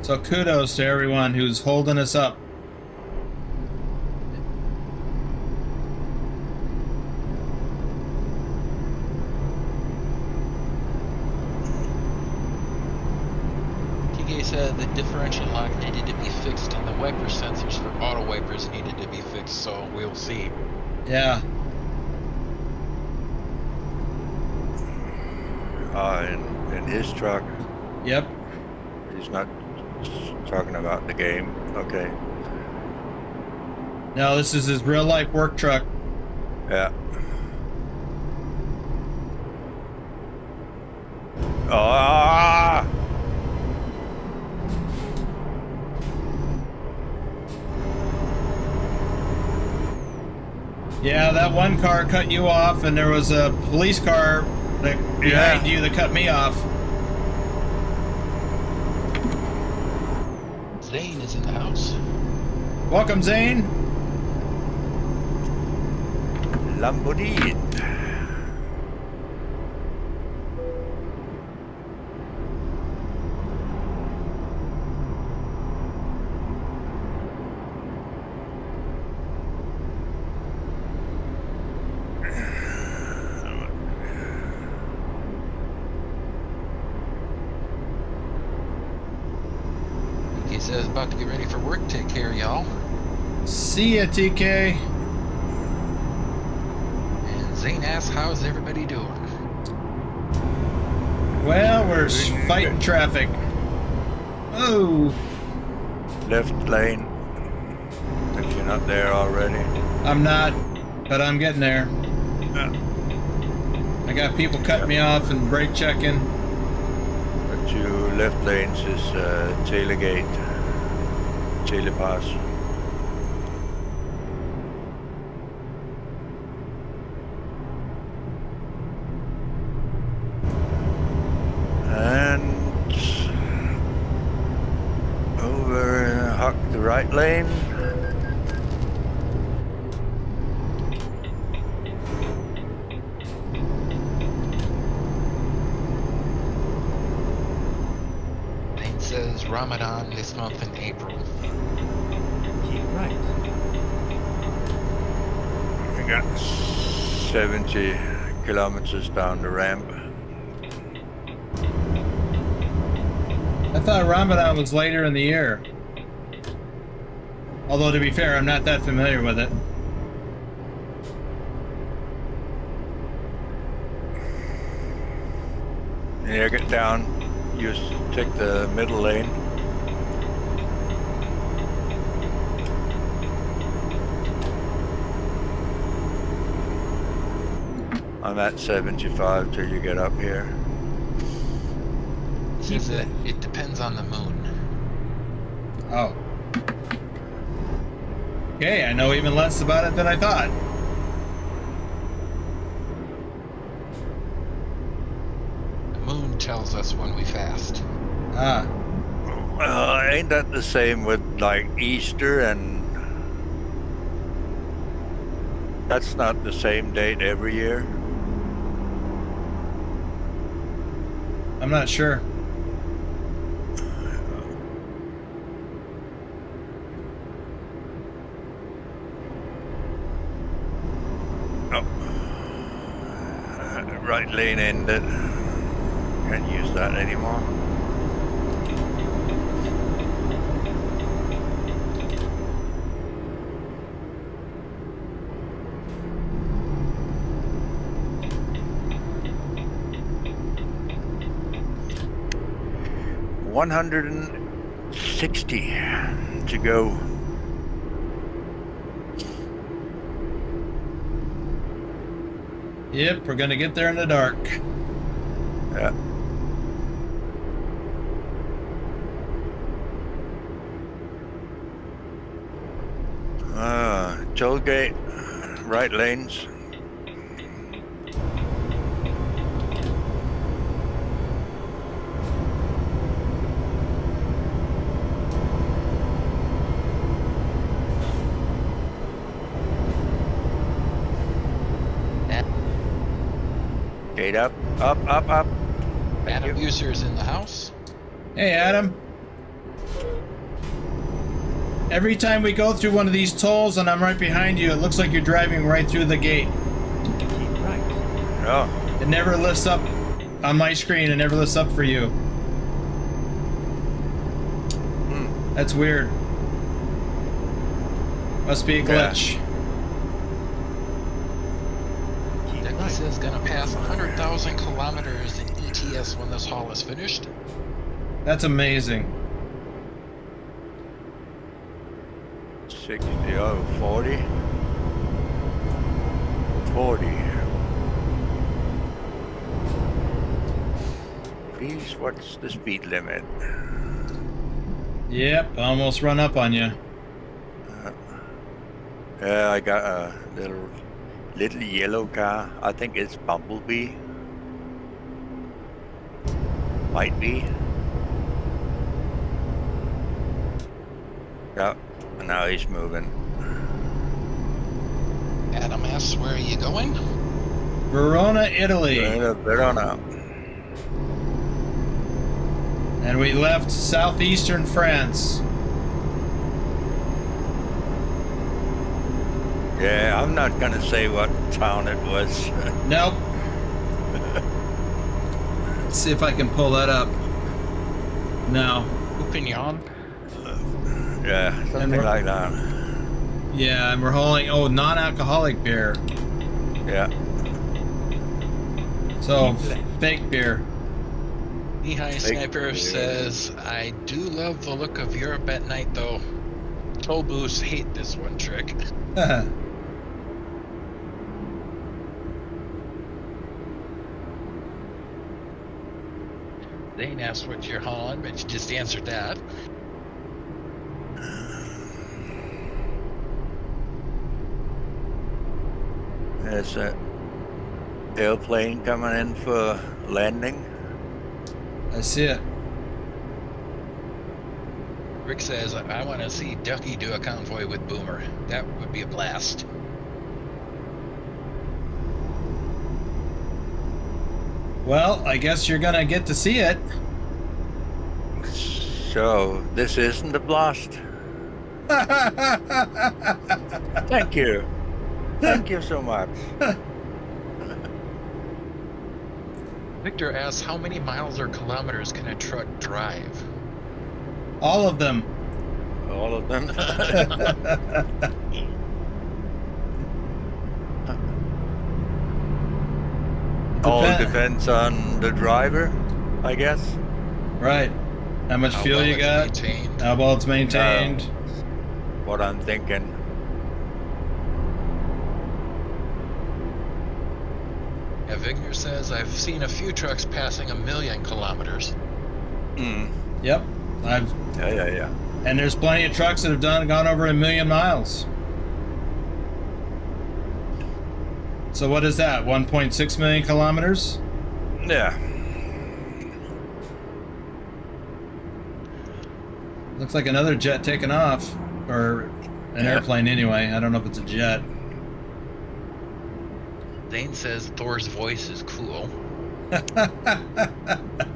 So kudos to everyone who's holding us up. TK said the differential lock needed to be fixed and the wiper sensors for auto wipers needed to be fixed, so we'll see. Yeah. In his truck. Yep. He's not talking about the game. Okay. No, this is his real life work truck. Yeah. Ah! Yeah, that one car cut you off, and there was a police car behind you that cut me off. Zane is in the house. Welcome, Zane. Lamborghini. He says about to get ready for work. Take care, y'all. See ya, TK. And Zane asks, how's everybody doing? Well, we're fighting traffic. Oh, Left lane. If you're not there already. I'm not, but I'm getting there. I got people cutting me off and brake checking. The two left lanes is tailgate. Tailor pass. And over Huck the right lane. Zane says Ramadan this month in April. Keep right. We got 70 kilometers down the ramp. I thought Ramadan was later in the year. Although, to be fair, I'm not that familiar with it. Yeah, get down. Use take the middle lane. I'm at 75 till you get up here. He says that it depends on the moon. Oh. Okay, I know even less about it than I thought. The moon tells us when we fast. Ah. Ain't that the same with like Easter and that's not the same date every year? I'm not sure. Right lane ended. Can't use that anymore. $160 to go. Yep, we're gonna get there in the dark. Yeah. toll gate, right lanes. Gate up, up, up, up. Adam users in the house. Hey, Adam. Every time we go through one of these tolls and I'm right behind you, it looks like you're driving right through the gate. Keep right. Oh, It never lifts up on my screen. It never lifts up for you. That's weird. Must be a glitch. Keep Decky right. says gonna pass 100,000 kilometers in ETS when this haul is finished. That's amazing. 60, oh, 40. 40. Please, what's the speed limit? Yep, almost run up on you. I got a little yellow car. I think it's Bumblebee. Might be. Yeah, now he's moving. Adam asks, where are you going? Verona, Italy. Verona. And we left southeastern France. Yeah, I'm not gonna say what town it was. Nope. Let's see if I can pull that up. No. Opinion. Yeah, something we're- like that. Yeah, and we're hauling, non-alcoholic beer. Yeah. So, fake beer. Nihai Sniper says, I do love the look of Europe at night though. Toll booths hate this one trick. Dane asked what you're hauling, but you just answered that. There's an airplane coming in for landing. I see it. Rick says, I want to see Ducky do a convoy with Boomer. That would be a blast. Well, I guess you're gonna get to see it. So, this isn't a blast. Thank you. Thank you so much. Victor asks, how many miles or kilometers can a truck drive? All of them. All of them. All depends on the driver, I guess. Right. How much How fuel well you it's got? maintained. How well it's maintained? What I'm thinking. Yeah, Victor says, I've seen a few trucks passing 1,000,000 kilometers. Mm. Yep. Yeah. And there's plenty of trucks that have gone over 1,000,000 miles. So what is that? 1.6 million kilometers? Yeah. Looks like another jet taking off, or an airplane anyway. I don't know if it's a jet. Dane says Thor's voice is cool.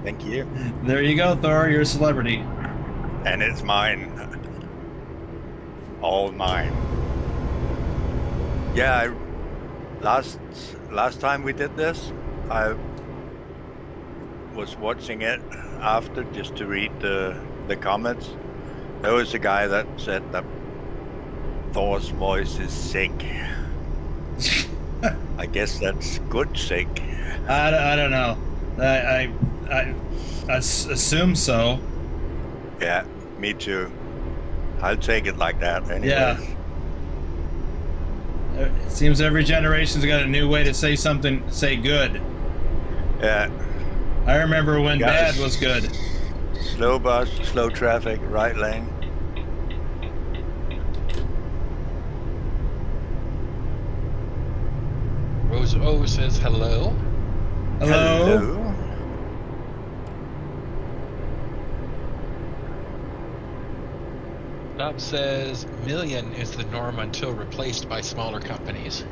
Thank you. There you go, Thor. You're a celebrity. And it's mine. All mine. Yeah, last time we did this, I was watching it after just to read the comments. There was a guy that said that Thor's voice is sick. I guess that's good sick. I don't know. I assume so. Yeah, me too. I'll take it like that anyway. Yeah. It seems every generation's got a new way to say something. Say good. Yeah. I remember when Guys. bad was good. Slow bus, slow traffic, right lane. Rose O says hello. Hello. Bob says million is the norm until replaced by smaller companies.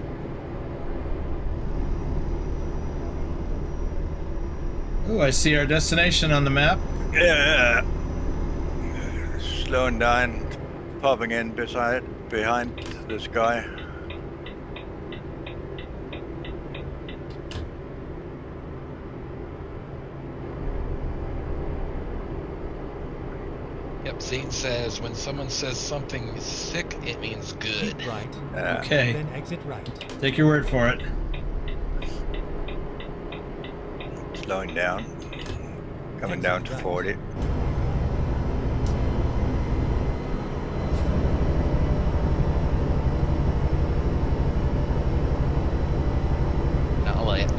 Oh, I see our destination on the map. Yeah. Slowing down, popping in behind this guy. Yep, Zane says when someone says something sick, it means good. Keep right. Okay. Then exit right. Take your word for it. Slowing down. Coming Exit down to right. 40.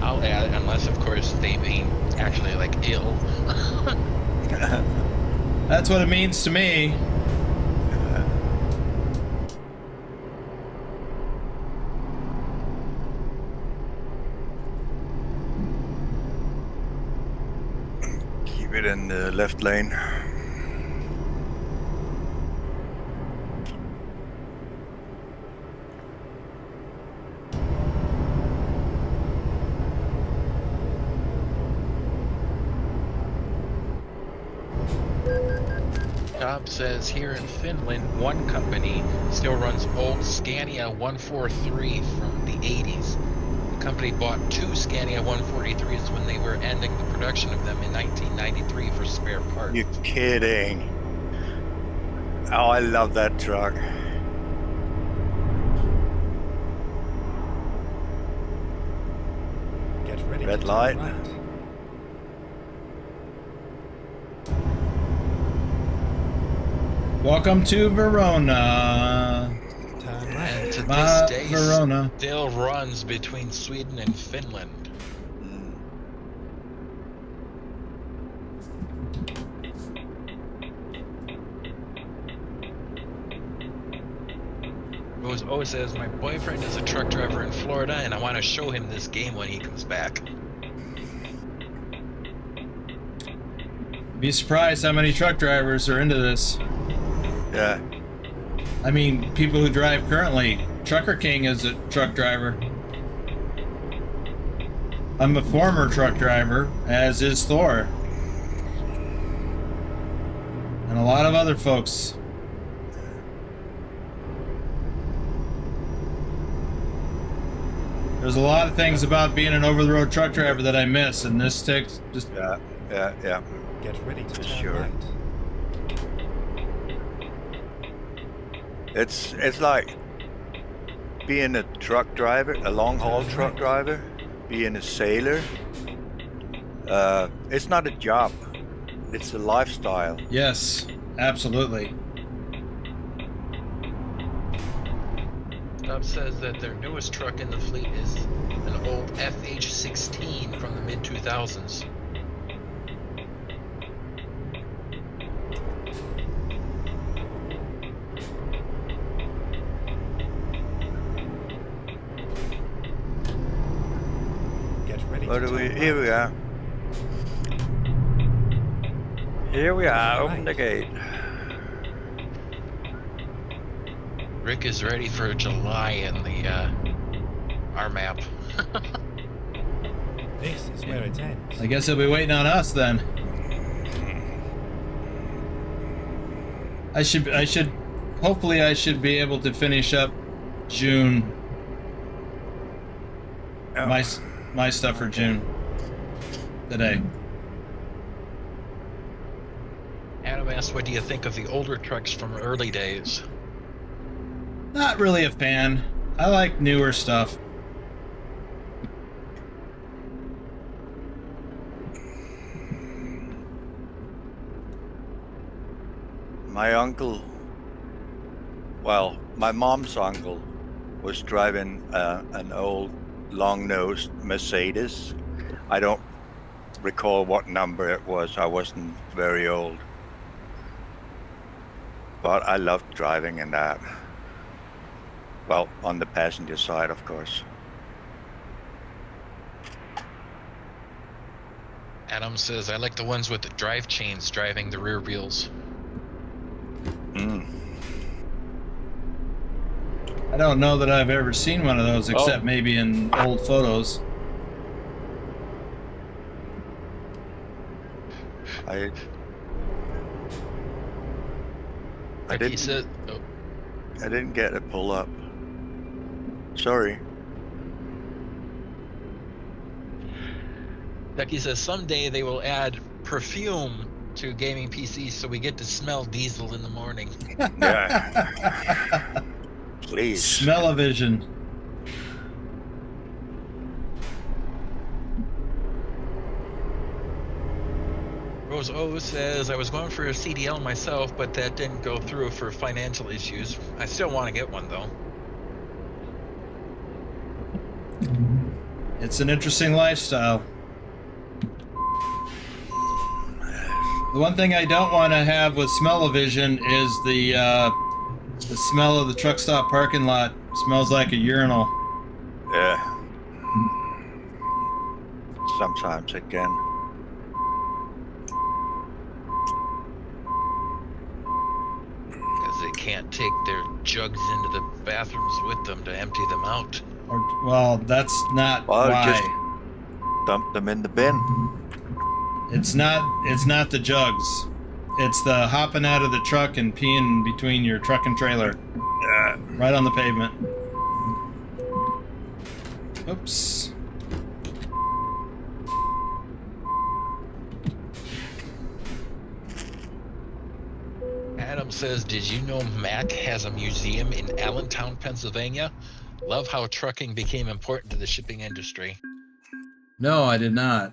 I'll add, unless of course they mean actually like ill. That's what it means to me. Keep it in the left lane. Bob says here in Finland, one company still runs old Scania 143 from the 80s. The company bought two Scania 143s when they were ending the production of them in 1993 for spare parts. You're kidding. Oh, I love that truck. Get ready Red to light. turn right. Welcome to Verona. Turn right. And to My this day, Verona. still runs between Sweden and Finland. Mm. Rose O says, my boyfriend is a truck driver in Florida and I want to show him this game when he comes back. Be surprised how many truck drivers are into this. Yeah. I mean, people who drive currently. Trucker King is a truck driver. I'm a former truck driver, as is Thor. And a lot of other folks. There's a lot of things about being an over-the-road truck driver that I miss, and this takes just... Yeah. Get ready to For turn sure. right. It's like being a truck driver, a long-haul truck driver, being a sailor. It's not a job. It's a lifestyle. Yes, absolutely. Bob says that their newest truck in the fleet is an old FH16 from the mid-2000s. Get ready What to do we? turn Here right. we are. Here we are. Open the gate. Rick is ready for July in the our map. This is where it ends. I guess he'll be waiting on us then. Hopefully I should be able to finish up June. Oh. My stuff for June. Today. Adam asked, what do you think of the older trucks from early days? Not really a fan. I like newer stuff. My uncle, well, my mom's uncle was driving an old long-nosed Mercedes. I don't recall what number it was. I wasn't very old. But I loved driving in that. Well, on the passenger side, of course. Adam says, I like the ones with the drive chains driving the rear wheels. I don't know that I've ever seen one of those, except Oh. maybe in old photos. I Like he didn't. said, oh, I didn't get a pull up. Sorry. Becky says someday they will add perfume to gaming PCs so we get to smell diesel in the morning. Yeah. Please. Smell-o-vision. Rose O says, I was going for a CDL myself, but that didn't go through for financial issues. I still want to get one though. It's an interesting lifestyle. The one thing I don't want to have with smell-o-vision is the smell of the truck stop parking lot. Smells like a urinal. Yeah. Sometimes it can. Because they can't take their jugs into the bathrooms with them to empty them out. Or, well, that's not Well, why. just dump them in the bin. It's not the jugs. It's the hopping out of the truck and peeing between your truck and trailer. Yeah. Right on the pavement. Oops. Adam says, did you know Mac has a museum in Allentown, Pennsylvania? Love how trucking became important to the shipping industry. No, I did not.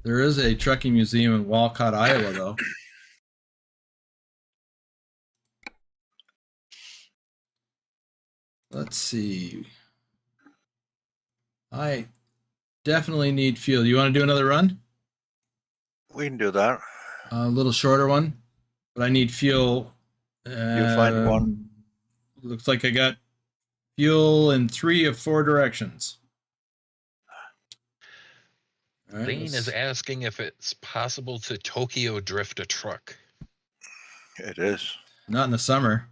There is a trucking museum in Walcott, Iowa, though. Let's see. I definitely need fuel. You want to do another run? We can do that. A little shorter one, but I need fuel. You find one. Looks like I got fuel in 3 of 4 directions. All right, Lane let's- is asking if it's possible to Tokyo drift a truck. It is. Not in the summer.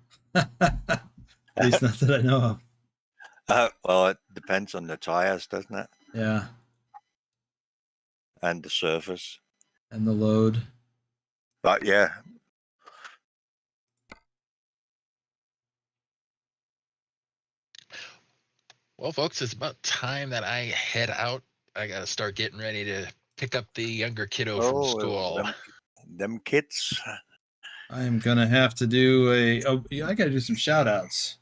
At least not that I know of. Well, it depends on the tires, doesn't it? Yeah, And the surface. and the load. But yeah. Well, folks, it's about time that I head out. I got to start getting ready to pick up the younger kiddo from school. Them kids. I am gonna have to do yeah, I gotta do some shout outs.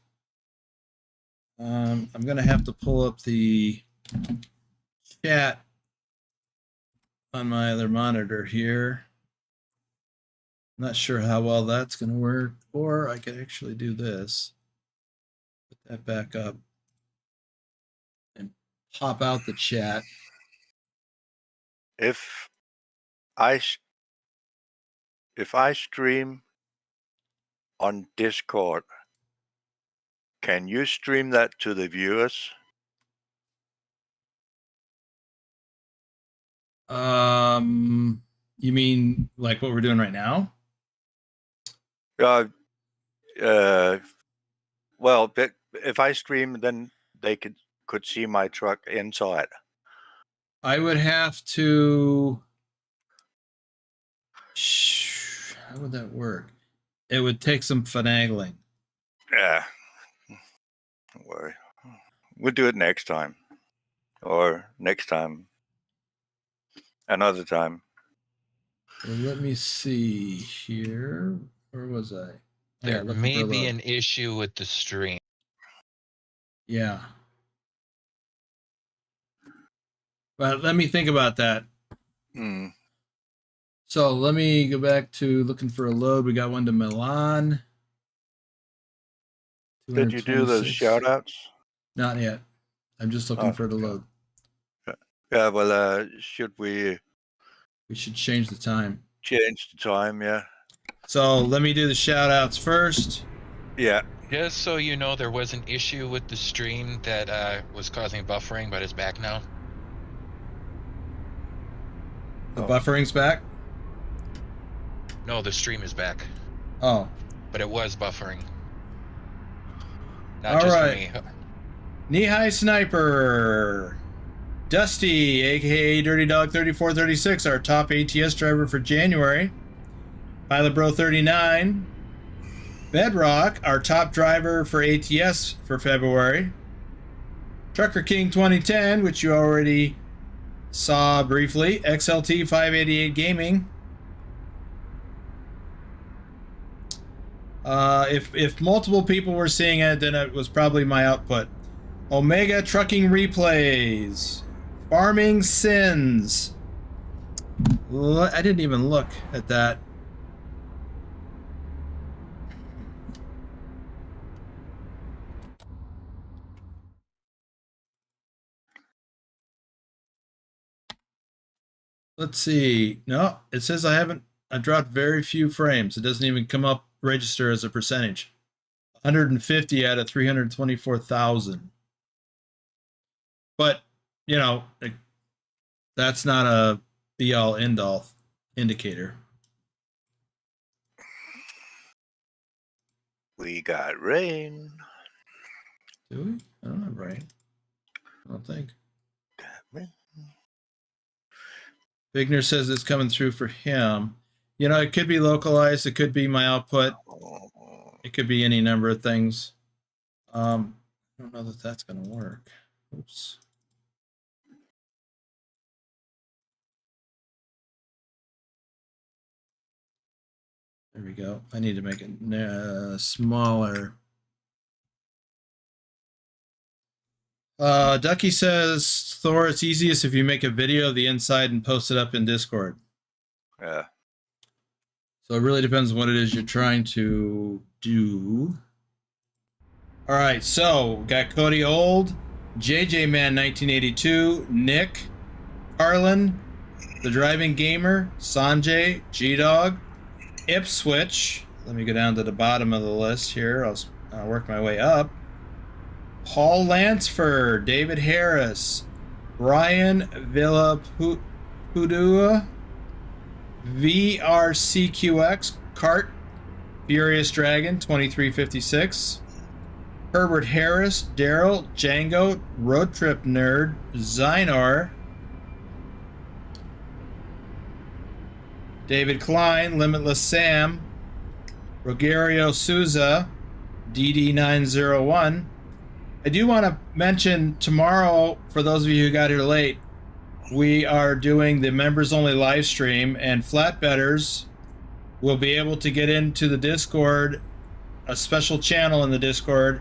I'm gonna have to pull up the chat on my other monitor here. Not sure how well that's gonna work, or I could actually do this. Put that back up and pop out the chat. If I stream on Discord, can you stream that to the viewers? You mean like what we're doing right now? Well, but if I stream, then they could see my truck inside. I would have to. How would that work? It would take some finagling. Yeah. Don't worry. We'll do it next time. Or next time. Another time. Well, let me see here. Where was I? There looking may for a be load. an issue with the stream. Yeah. But let me think about that. So let me go back to looking for a load. We got one to Milan. Did you do those 226. shout outs? Not yet. I'm just looking for the load. Yeah, well, should we We should change the time. change the time? Yeah. So let me do the shout outs first. Yeah. Just so you know, there was an issue with the stream that was causing buffering, but it's back now. The Oh. buffering's back? No, the stream is back, Oh. but it was buffering. Not All just right. for me. Knee-high sniper. Dusty, aka Dirty Dog 3436, our top ATS driver for January. Pilot Bro 39. Bedrock, our top driver for ATS for February. Trucker King 2010, which you already saw briefly. XLT 588 Gaming. If multiple people were seeing it, then it was probably my output. Omega Trucking Replays. Farming Sins. I didn't even look at that. Let's see. No, it says I dropped very few frames. It doesn't even come up register as a percentage. 150 out of 324,000. But, you know, that's not a be-all, end-all indicator. We got rain. Do we? I don't have rain. I don't think. Bigner says it's coming through for him. You know, it could be localized. It could be my output. It could be any number of things. I don't know that that's going to work. Oops. There we go. I need to make it smaller. Ducky says, Thor, it's easiest if you make a video of the inside and post it up in Discord. Yeah. So it really depends on what it is you're trying to do. All right, so we got Cody Old, JJ Man 1982, Nick, Carlin, The Driving Gamer, Sanjay, G-Dog, Ipswich. Let me go down to the bottom of the list here. I'll work my way up. Paul Lansford, David Harris, Brian Villapudua, VRCQX, Cart, Furious Dragon 2356, Herbert Harris, Daryl, Django, Road Trip Nerd, Zynar, David Klein, Limitless Sam, Rogerio Souza, DD901. I do want to mention tomorrow, for those of you who got here late, we are doing the members only live stream, and flatbedders will be able to get into the Discord, a special channel in the Discord,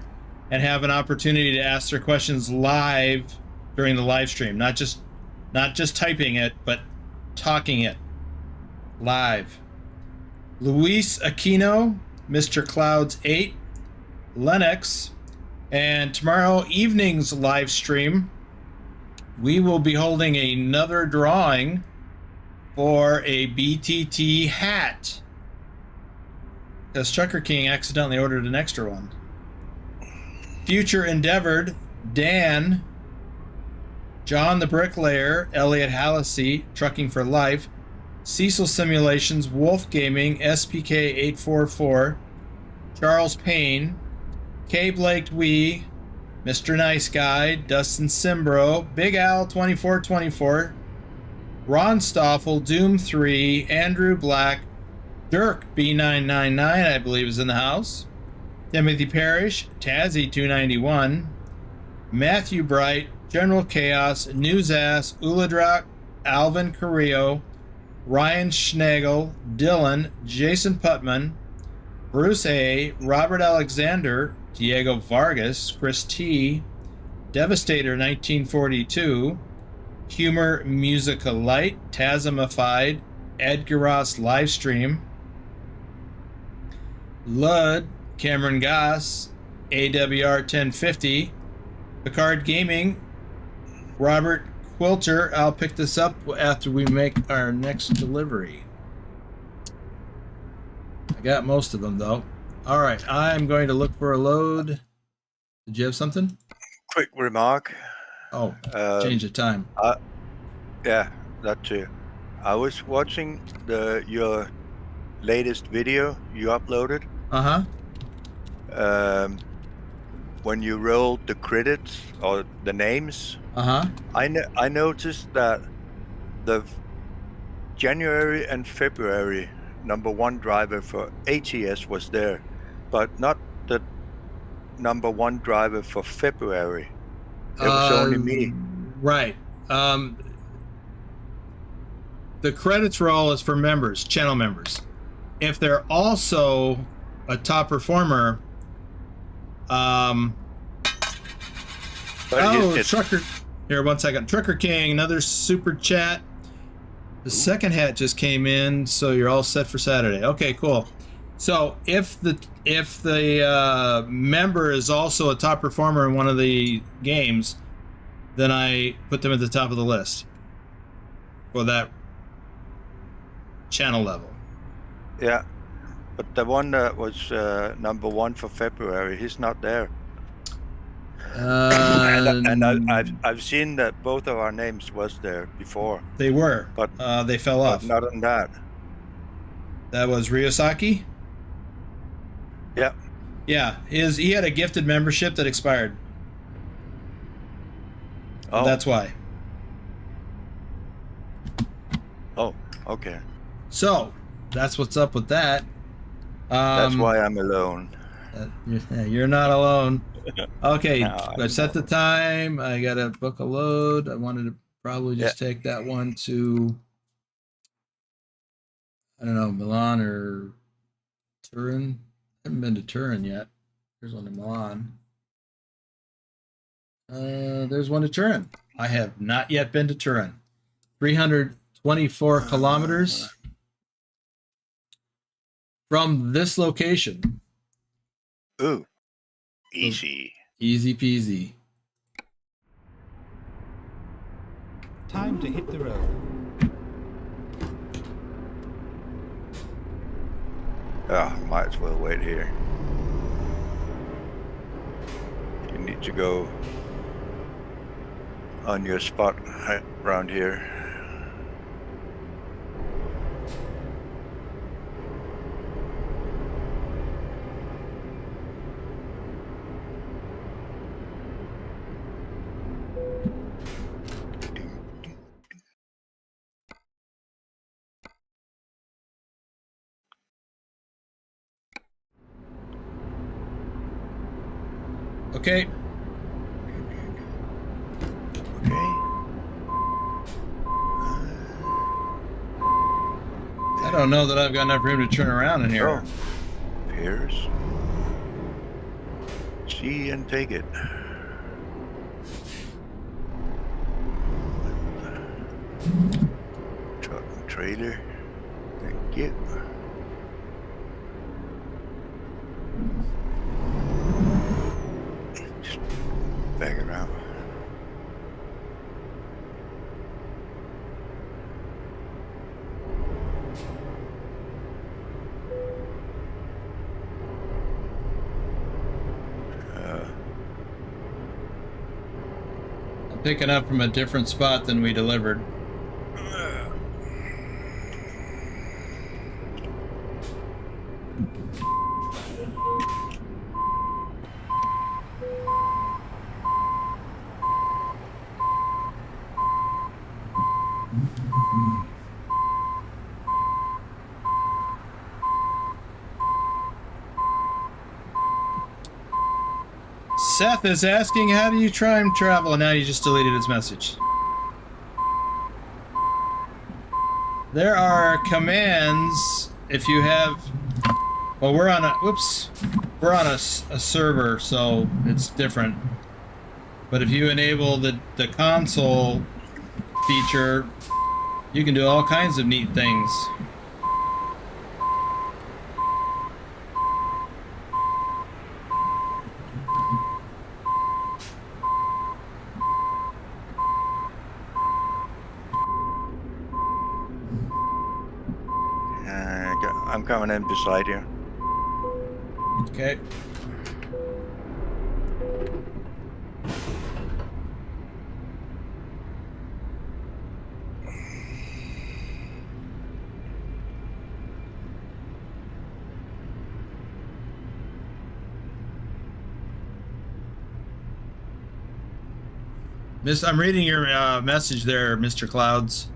and have an opportunity to ask their questions live during the live stream. Not just typing it, but talking it live. Luis Aquino, Mr. Clouds 8, Lennox, and tomorrow evening's live stream, we will be holding another drawing for a BTT hat, because Trucker King accidentally ordered an extra one. Future Endeavored, Dan, John the Bricklayer, Elliot Hallisey, Trucking for Life, SiSL Simulations, Wolf Gaming, SPK 844, Charles Payne, K. Blake Wee, Mr. Nice Guy, Dustin Simbro, Big Al 2424, Ron Stoffel, Doom 3, Andrew Black, Dirk B999, I believe is in the house, Timothy Parrish, Tazzy 291, Matthew Bright, General Chaos, Newsass, Uladrak, Alvin Carrillo, Ryan Schnagel, Dylan, Jason Putman, Bruce A., Robert Alexander, Diego Vargas, Chris T., Devastator 1942, Humor Musica Light, Tasmified, Edgar Ross Livestream, Lud, Cameron Goss, AWR 1050, Picard Gaming, Robert Quilter. I'll pick this up after we make our next delivery. I got most of them though. All right, I'm going to look for a load. Did you have something? Quick remark. Oh, change the time. Yeah, that too. I was watching your latest video you uploaded. Uh-huh. When you rolled the credits or the names, Uh-huh. I noticed that the January and February #1 driver for ATS was there, but not the #1 driver for February. It was only me. Right. The credits roll is for members, channel members. If they're also a top performer, But Trucker. Here, 1 second. Trucker King, another super chat. The second hat just came in, so you're all set for Saturday. Okay, cool. So if the member is also a top performer in one of the games, then I put them at the top of the list for that channel level. Yeah, but the one that was #1 for February, he's not there. And I've seen that both of our names was there before. They were, but they fell off. Not on that. That was Ryosaki? Yeah. Yeah, he had a gifted membership that expired. Oh. That's why. Oh, okay. So, that's what's up with that. That's why I'm alone. You're not alone. Okay, No, I set the time. I got to book a load. I wanted to probably just take that one to, I don't know, Milan or Turin. I haven't been to Turin yet. There's one in Milan. There's one to Turin. I have not yet been to Turin. 324 kilometers from this location. Ooh, easy. Easy peasy. Time to hit the road. Might as well wait here. You need to go on your spot around here. Okay. I don't know that I've got enough room to turn around in here. Oh, here's. See and take it. Truck and trailer. Thank you. Just back around. I'm picking up from a different spot than we delivered. Seth is asking, how do you time travel? And now you just deleted his message. There are commands if you have... Well, we're on a... Whoops. We're on a server, so it's different. But if you enable the console feature, you can do all kinds of neat things. I'm coming in beside you. Okay. I'm reading your message there, Mr. Clouds.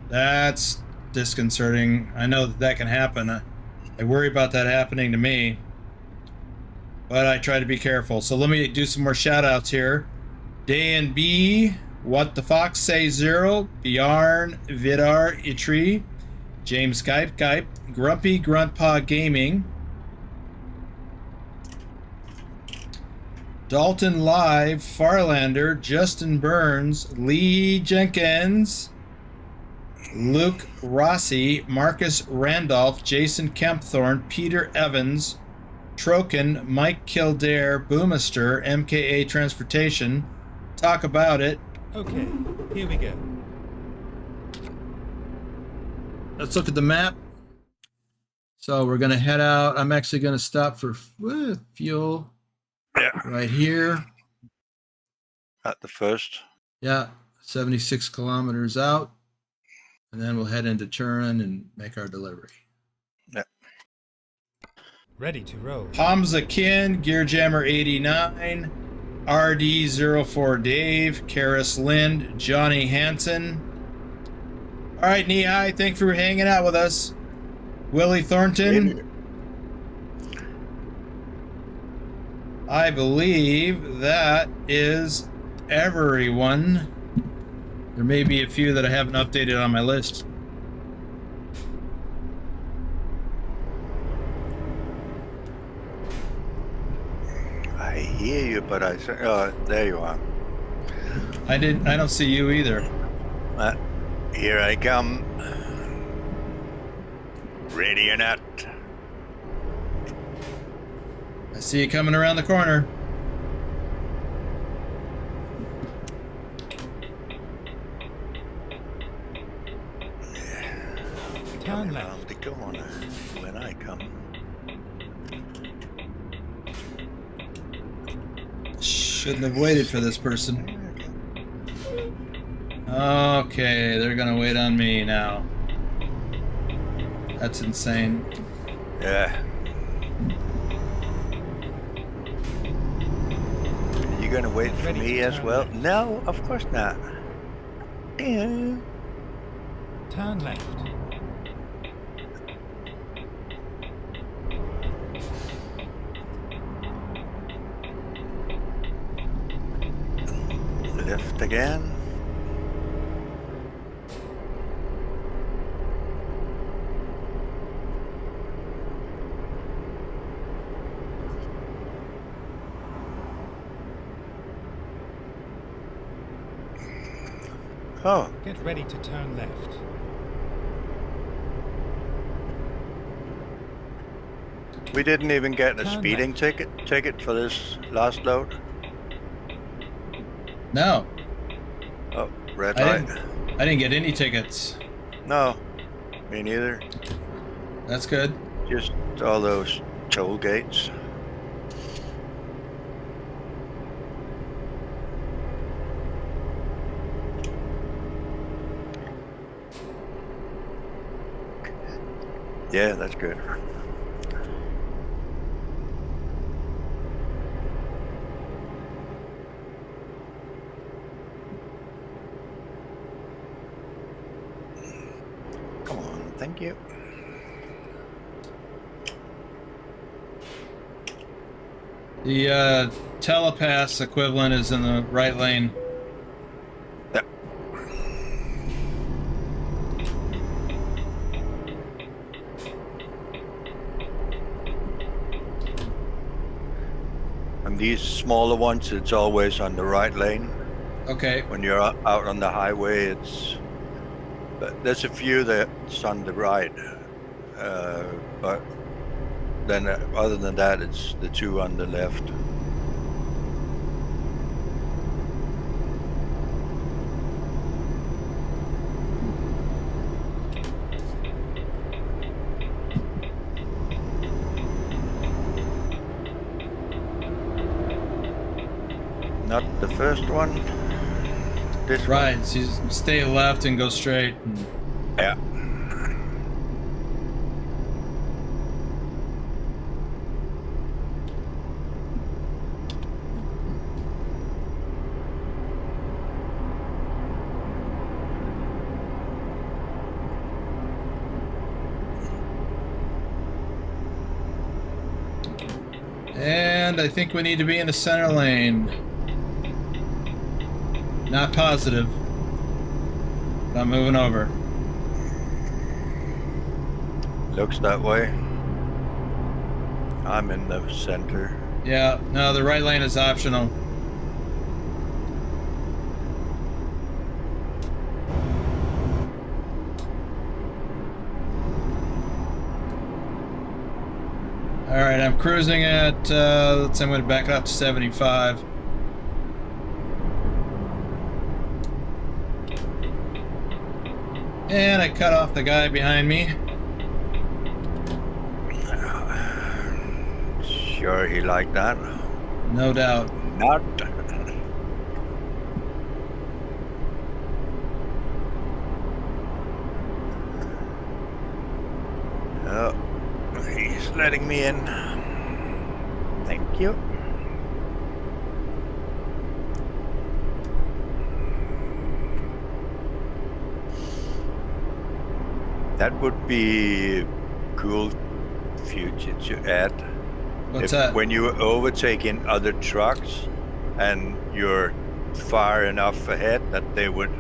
That's disconcerting. I know that can happen. I worry about that happening to me, but I try to be careful. So let me do some more shout outs here. Day and B, What the Fox Say Zero, Bjarn Vidar Itri, James Gype, Grumpy Gruntpaw Gaming, Dalton Live, Farlander, Justin Burns, Lee Jenkins, Luke Rossi, Marcus Randolph, Jason Kempthorne, Peter Evans, Troken, Mike Kildare, Boomister, MKA Transportation. Talk about it. Okay, here we go. Let's look at the map. So we're going to head out. I'm actually going to stop for fuel. Yeah. Right here. At the first. Yeah, 76 kilometers out. And then we'll head into Turin and make our delivery. Yeah. Ready to roll. Hamza Kin, Gearjammer 89, RD04 Dave, Karis Lind, Johnny Hansen. All right, Nihai, thanks for hanging out with us. Willie Thornton. I believe that is everyone. There may be a few that I haven't updated on my list. I hear you, but I say, oh, there you are. I don't see you either. Here I come. Ready or not. I see you coming around the corner. Turn Coming left. around the corner when I come. Shouldn't have waited for this person. Okay, they're gonna wait on me now. That's insane. Yeah. You gonna wait for Ready me to as turn well? left. No, of course not. Yeah. Turn left. Left again. Oh, Get ready to turn left. we didn't even get a Turn speeding left. ticket for this last load. No, Oh, red I light. didn't get any tickets. No, me neither. That's good. Just all those toll gates. Yeah, that's good. Come on, thank you. The telepass equivalent is in the right lane. Yep. And these smaller ones, it's always on the right lane. Okay. When you're out on the highway, but there's a few that's on the right. But then other than that, it's the two on the left. Not the first one. This Right. So you stay left and go straight. one. Yeah. And I think we need to be in the center lane. Not positive. But I'm moving over. Looks that way. I'm in the center. Yeah, no, the right lane is optional. All right, I'm cruising at, I'm going to back it up to 75. And I cut off the guy behind me. Sure he liked that. No doubt. Not. Oh, he's letting me in. Thank you. That would be cool future to add. What's that? When you're overtaking other trucks and you're far enough ahead that they would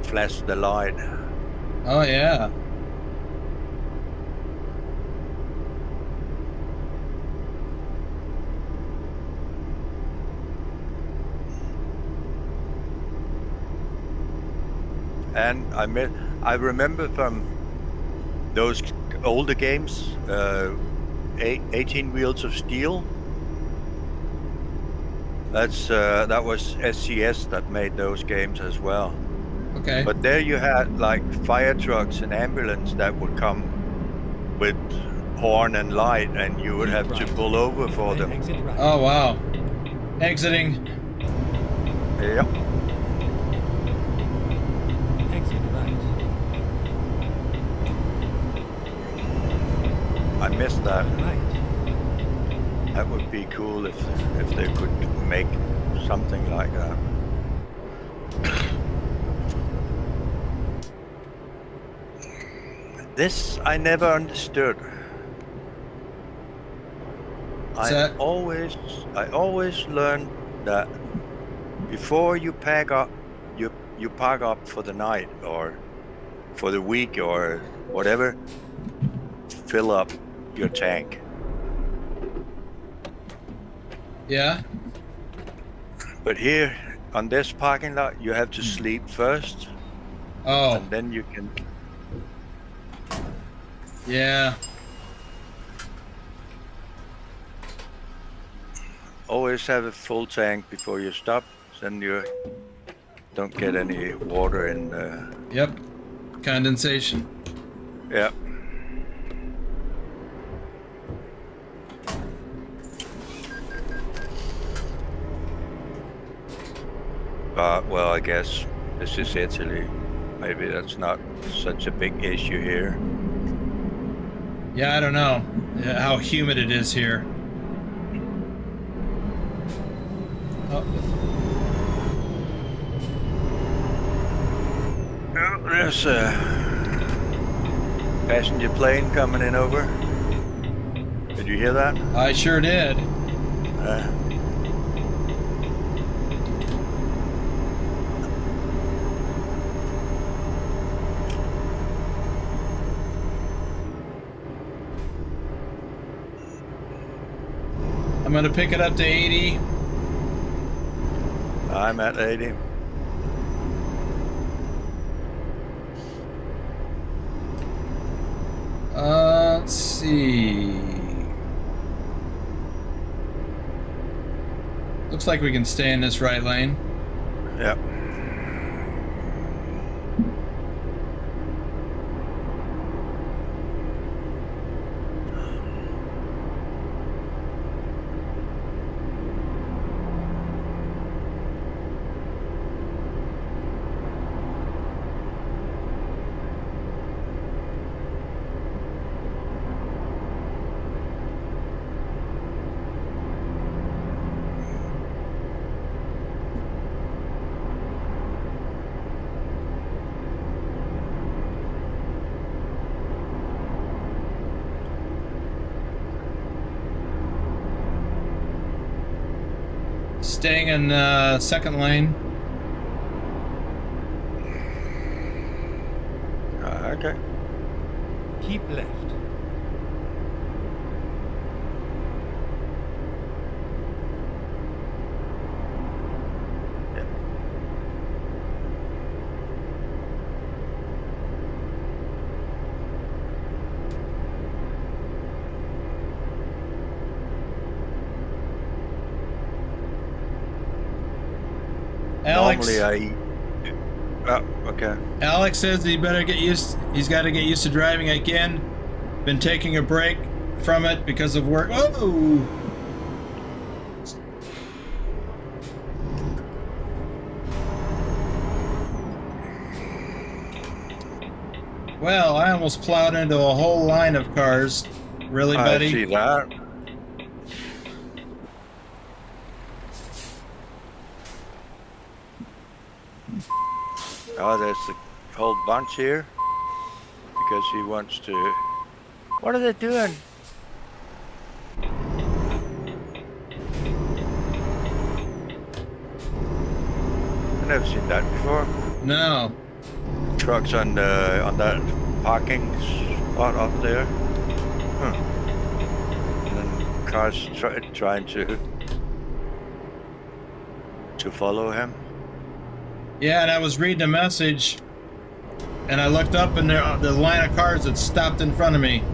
flash the light. Oh, yeah. And I remember from those older games, 18 Wheels of Steel. That was SCS that made those games as well. Okay. But there you had like fire trucks and ambulance that would come with horn and light, and you would have to pull over for them. Exit right. Oh, wow. Exiting. Yep. Exit right. I missed that. Right. That would be cool if they could make something like that. This I never understood. I always learned that before you pack up, you park up for the night or for the week or whatever, fill up your tank. Yeah. But here on this parking lot, you have to sleep first, Oh, and then you can. yeah. Always have a full tank before you stop, then you don't get any water in the... Yep. Condensation. Yeah. Well, I guess this is Italy. Maybe that's not such a big issue here. Yeah, I don't know how humid it is here. Oh. Oh, there's a passenger plane coming in over. Did you hear that? I sure did. I'm gonna pick it up to 80. I'm at 80. Let's see. Looks like we can stay in this right lane. Yep. Staying in second lane. Okay. Keep left. Alex. Normally okay. Alex says he better get used. He's got to get used to driving again. Been taking a break from it because of work. Oh. Well, I almost plowed into a whole line of cars. Really, buddy? I see that. Oh, there's a whole bunch here because he wants to. What are they doing? I've never seen that before. No. Trucks on that parking spot up there. Huh. And then cars trying to follow him. Yeah, and I was reading a message, and I looked up, and the line of cars had stopped in front of me.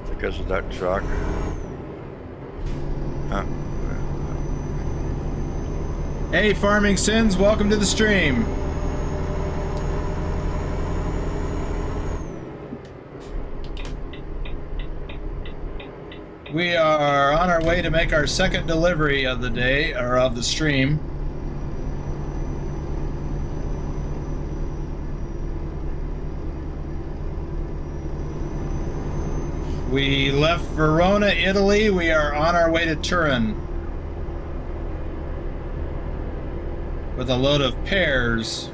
Because of that truck. Huh. Hey, Farming Sins, welcome to the stream. We are on our way to make our second delivery of the day, or of the stream. We left Verona, Italy. We are on our way to Turin with a load of pears.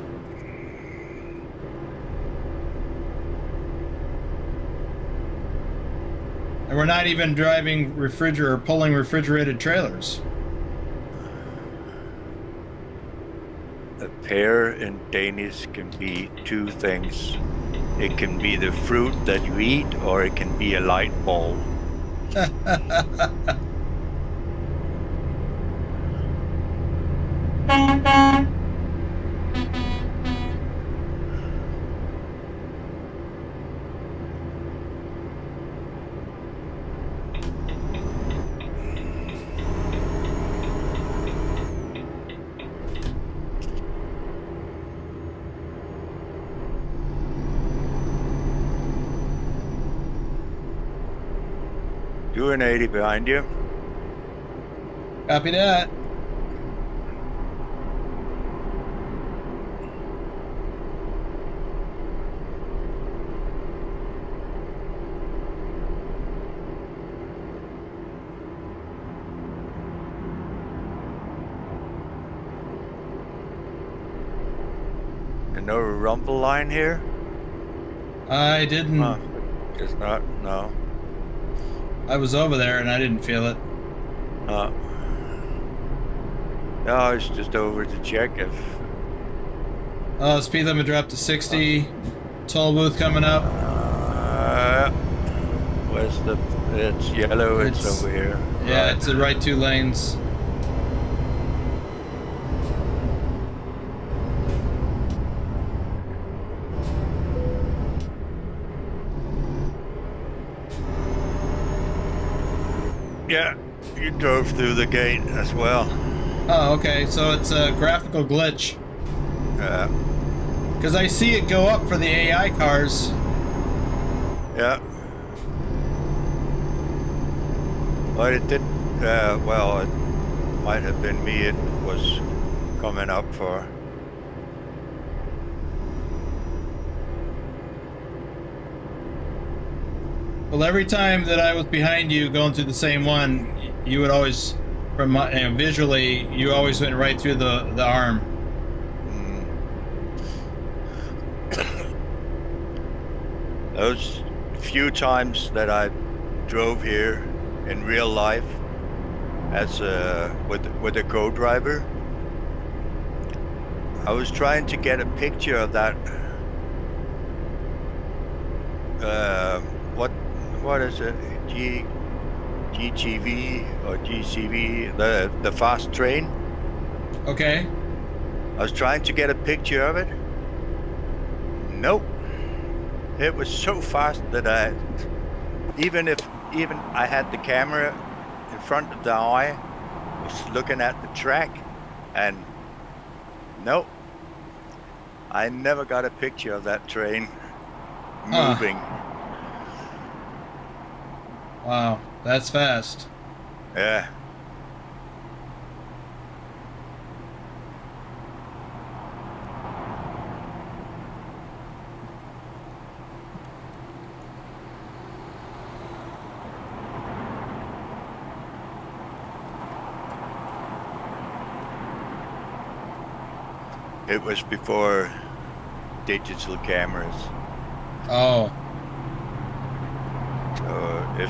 And we're not even driving pulling refrigerated trailers. A pear in Danish can be two things. It can be the fruit that you eat, or it can be a light bulb. Doing 80 behind you. Copy that. And no rumble line here? I didn't. Huh. Guess not, no. I was over there and I didn't feel it. No, I was just over to check if... Oh, speed limit dropped to 60. Toll booth coming up. Where's the... It's yellow, it's over here. Yeah, Right. it's the right 2 lanes. Yeah, you drove through the gate as well. Oh, okay, so it's a graphical glitch. Yeah. Because I see it go up for the AI cars. Yeah. But it did, well, it might have been me it was coming up for. Well, every time that I was behind you going through the same one, you would always, from my, visually, you always went right through the arm. Those few times that I drove here in real life, as with a co-driver. I was trying to get a picture of that. What is it? GGV or GCV? The fast train. Okay. I was trying to get a picture of it. Nope. It was so fast that even I had the camera in front of the eye, was looking at the track, and nope. I never got a picture of that train moving. Wow, that's fast. Yeah. It was before digital cameras. Oh. So if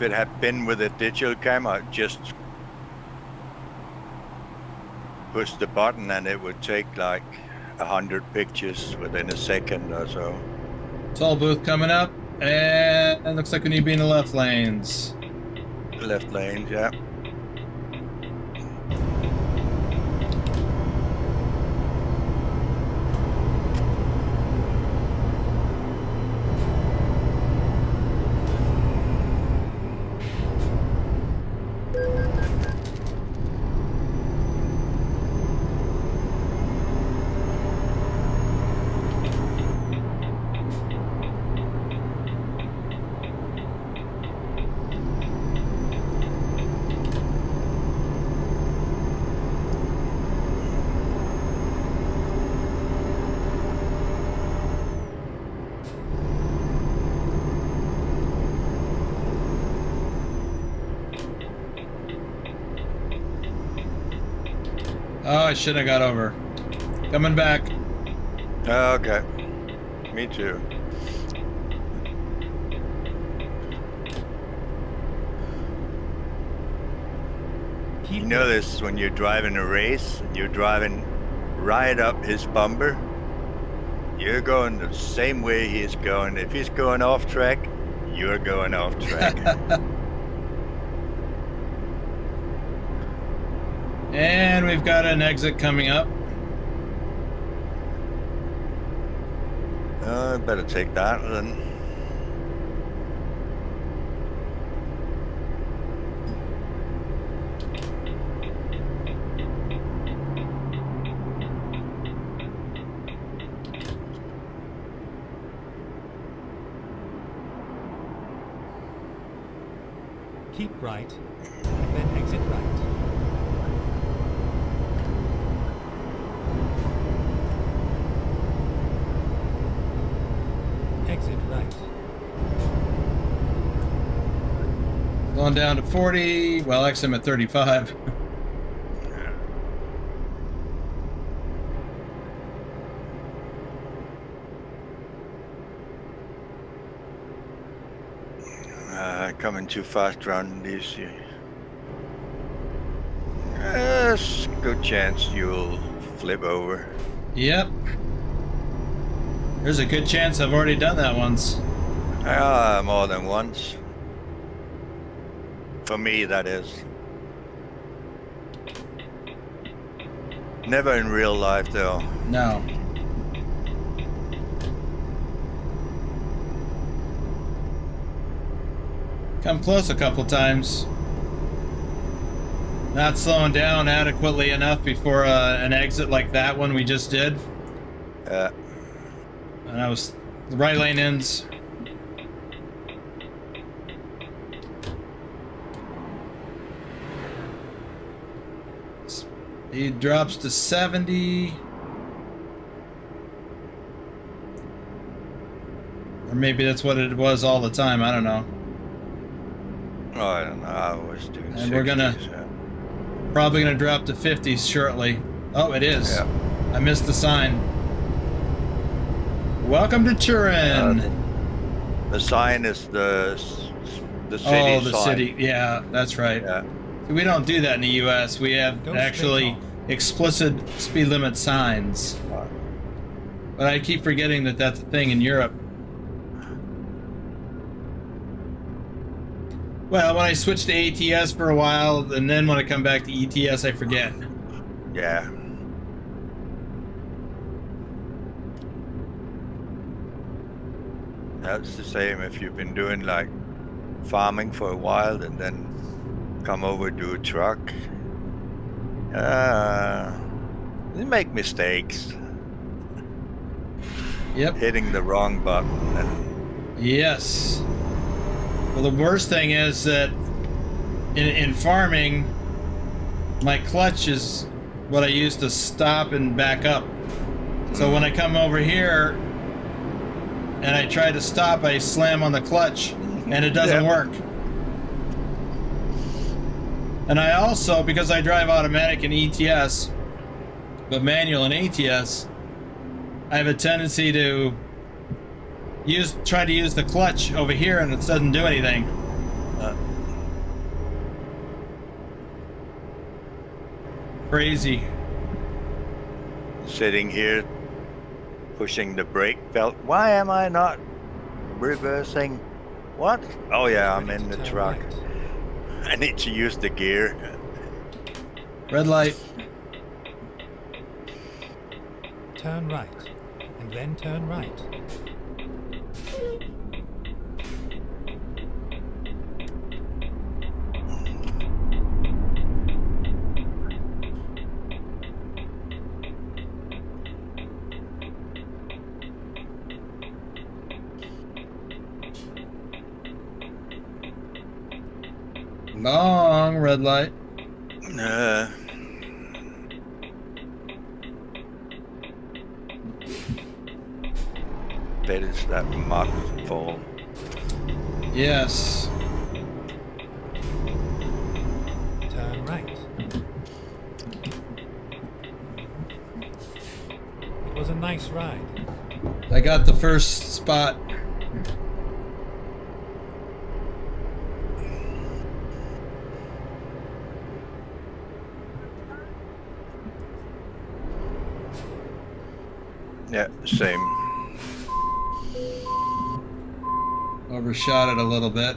it had been with a digital camera, I'd just push the button and it would take like 100 pictures within a second or so. Toll booth coming up, and it looks like we need to be in the left lanes. Left lane, yeah. Oh, I should have got over. Coming back. Okay. Me too. You know this when you're driving a race and you're driving right up his bumper. You're going the same way he's going. If he's going off track, you're going off track. And we've got an exit coming up. I better take that then. Keep right, then exit right. Exit right. Going down to 40. Well, actually, I'm at 35. Coming too fast around these. Yes, good chance you'll flip over. Yep. There's a good chance I've already done that once. More than once. For me, that is. Never in real life, though. No. Come close a couple times. Not slowing down adequately enough before an exit like that one we just did. Yeah. And I was the right lane ends. Speed drops to 70. Or maybe that's what it was all the time. I don't know. Oh, I don't know. I was doing. And we're gonna 60s, yeah. probably gonna drop to 50s shortly. Oh, it is. Yeah. I missed the sign. Welcome to Turin. The sign is the The city Oh, the sign. city. Yeah, that's right. Yeah. We don't do that in the U.S. We have Go straight actually on. explicit speed limit signs. But I keep forgetting that that's a thing in Europe. Well, when I switch to ATS for a while, and then when I come back to ETS, I forget. Yeah. That's the same if you've been doing like farming for a while and then come over to a truck. You make mistakes. Yep. Hitting the wrong button. And Yes. Well, the worst thing is that in farming, my clutch is what I use to stop and back up. So when I come over here and I try to stop, I slam on the clutch and it doesn't work. And I also, because I drive automatic in ETS, but manual in ATS, I have a tendency to try to use the clutch over here and it doesn't do anything. Crazy. Sitting here pushing the brake belt. Why am I not reversing? What? Oh yeah, I'm in the Turn truck. right. I need to use the gear. Red light. Turn right. And then turn right. Long red light. Bet it's that mud fall. Yes. Turn right. It was a nice ride. I got the first spot. Yeah, same. Overshot it a little bit.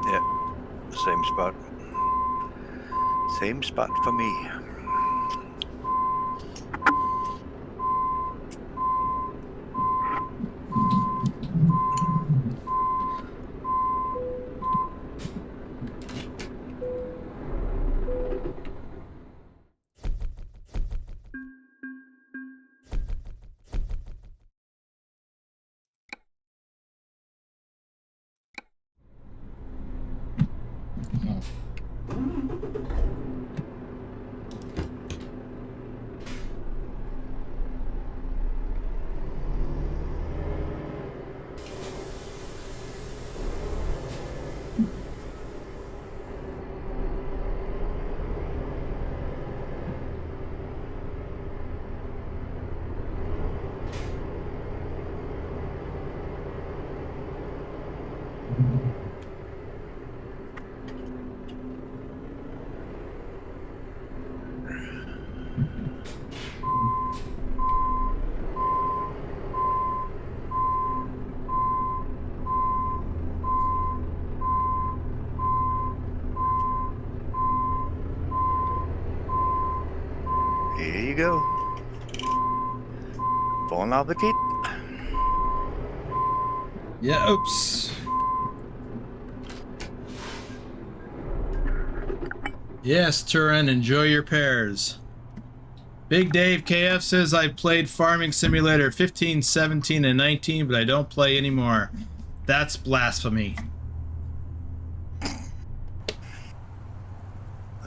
Yeah, same spot. Same spot for me. Here you go. Bon appetit. Yeah, oops. Yes, Turin, enjoy your pears. Big Dave KF says I played Farming Simulator 15, 17, and 19, but I don't play anymore. That's blasphemy. I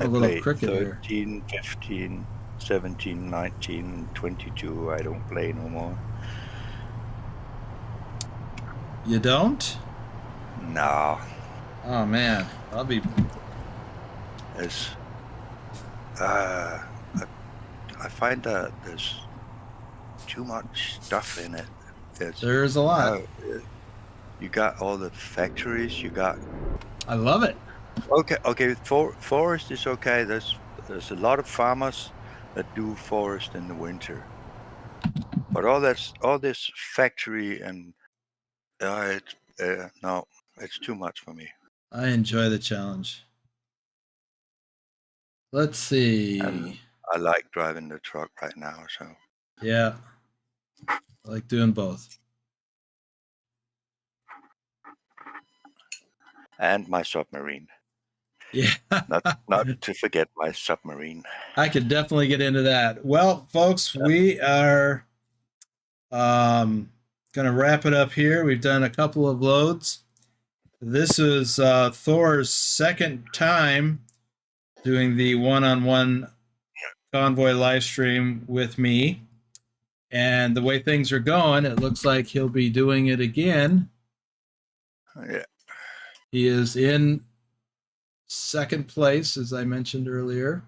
A little played cricket here. 13, 15, 17, 19, 22. I don't play no more. You don't? No. Oh, man. I'll be. It's, I find that there's too much stuff in it. There's a lot. You got all the factories. You got. I love it. Okay. Forest is okay. There's a lot of farmers that do forest in the winter, but all this factory and no, it's too much for me. I enjoy the challenge. Let's see. And I like driving the truck right now, so. Yeah. I like doing both. And my submarine. Yeah. Not to forget my submarine. I could definitely get into that. Well, folks, we are going to wrap it up here. We've done a couple of loads. This is Thor's second time doing the one-on-one Convoy live stream with me. And the way things are going, it looks like he'll be doing it again. Yeah. He is in second place, as I mentioned earlier.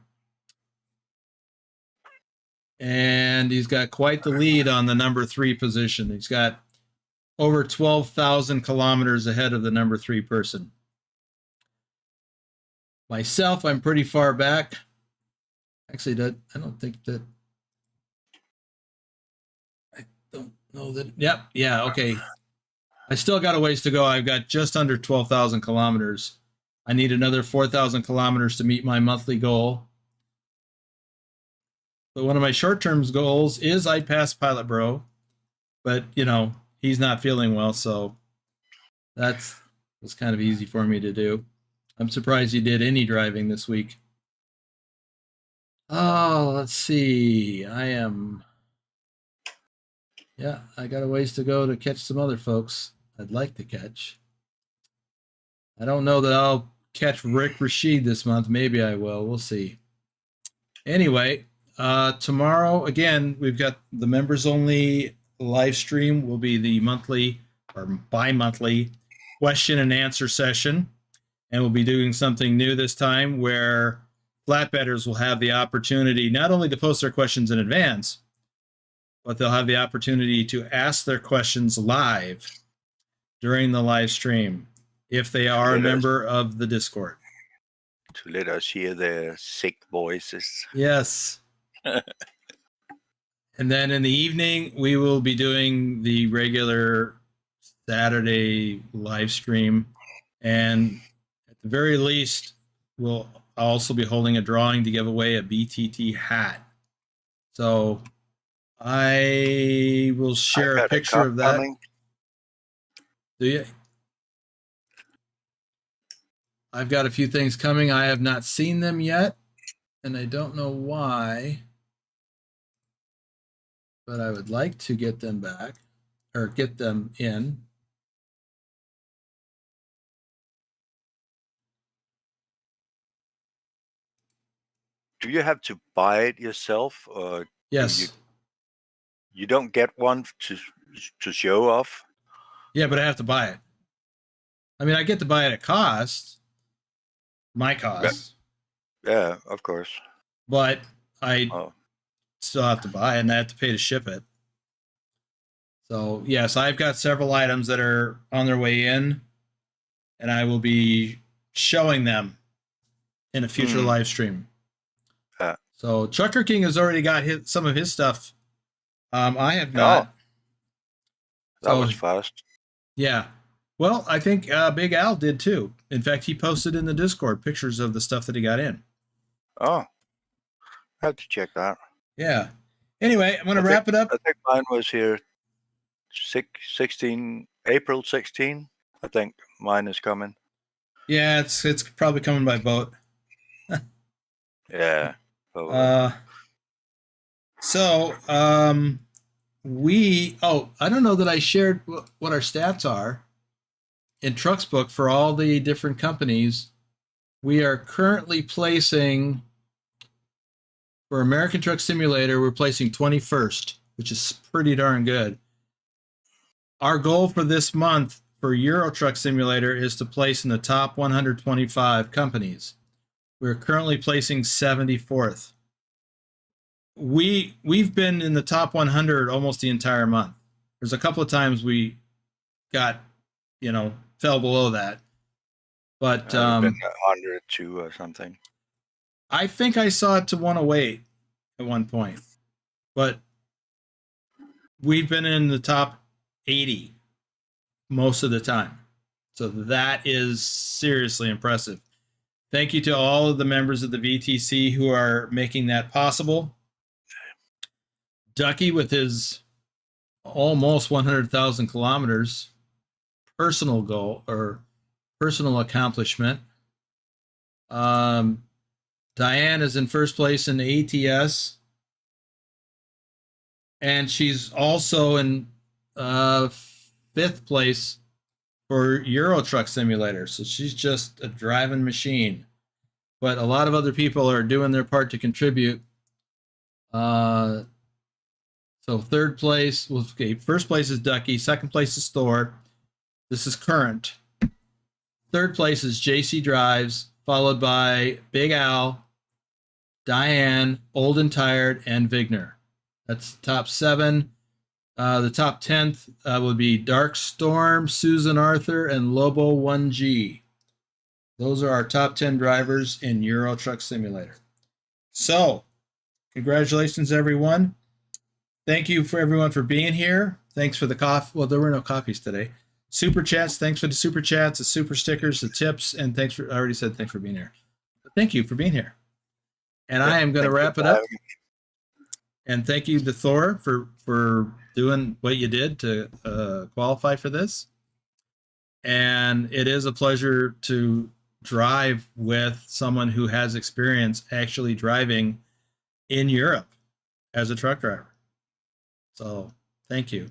And he's got quite the lead on the number 3 position. He's got over 12,000 kilometers ahead of the number 3 person. Myself, I'm pretty far back. Actually, I don't think that. I don't know that. Yep. Yeah. Okay. I still got a ways to go. I've got just under 12,000 kilometers. I need another 4,000 kilometers to meet my monthly goal. But one of my short-term goals is I pass Pilot Bro. But, you know, he's not feeling well, so that was kind of easy for me to do. I'm surprised he did any driving this week. Oh, let's see. I got a ways to go to catch some other folks I'd like to catch. I don't know that I'll catch Rick Rashid this month. Maybe I will. We'll see. Anyway, tomorrow, again, we've got the members-only live stream will be the monthly or bi-monthly question and answer session. And we'll be doing something new this time where flatbedders will have the opportunity not only to post their questions in advance, but they'll have the opportunity to ask their questions live during the live stream if they are a member of the Discord. To let us hear their sick voices. Yes. And then in the evening, we will be doing the regular Saturday live stream. And at the very least, we'll also be holding a drawing to give away a BTT hat. So I will share a picture of that. Coming. Do you? I've got a few things coming. I have not seen them yet, and I don't know why. But I would like to get them back, or get them in. Do you have to buy it yourself, or Yes. you don't get one to show off? Yeah, but I have to buy it. I mean, I get to buy it at cost, my cost. Yeah, of course. But I still have to buy it, and I have to pay to ship it. So, yes, I've got several items that are on their way in, and I will be showing them in a future live stream. So, Trucker King has already got some of his stuff. I have not. That was fast. Yeah. Well, I think Big Al did too. In fact, he posted in the Discord pictures of the stuff that he got in. Oh, I have to check that. Yeah. Anyway, I'm going to wrap it up. I think mine was here April 16. I think mine is coming. Yeah, it's probably coming by boat. Yeah. So, I don't know that I shared what our stats are in Trucks Book for all the different companies. We are currently placing, for American Truck Simulator, we're placing 21st, which is pretty darn good. Our goal for this month for Euro Truck Simulator is to place in the top 125 companies. We're currently placing 74th. We've been in the top 100 almost the entire month. There's a couple of times we got, fell below that. But been 102 or something. I think I saw it to 108 at one point. But we've been in the top 80 most of the time. So that is seriously impressive. Thank you to all of the members of the VTC who are making that possible. Ducky with his almost 100,000 kilometers personal goal or personal accomplishment. Diane is in first place in ATS. And she's also in fifth place for Euro Truck Simulator. So she's just a driving machine. But a lot of other people are doing their part to contribute. So third place, first place is Ducky. Second place is Thor. This is current. Third place is JC Drives, followed by Big Al, Diane, Old and Tired, and Vigner. That's the top 7. The top 10th would be Dark Storm, Susan Arthur, and Lobo 1G. Those are our top 10 drivers in Euro Truck Simulator. So, congratulations, everyone. Thank you for everyone for being here. Thanks for the coffee. Well, there were no coffees today. Super chats. Thanks for the super chats, the super stickers, the tips, and thanks for. I already said thanks for being here. But thank you for being here. And I am going to wrap it up. And thank you to Thor for doing what you did to qualify for this. And it is a pleasure to drive with someone who has experience actually driving in Europe as a truck driver. So thank you.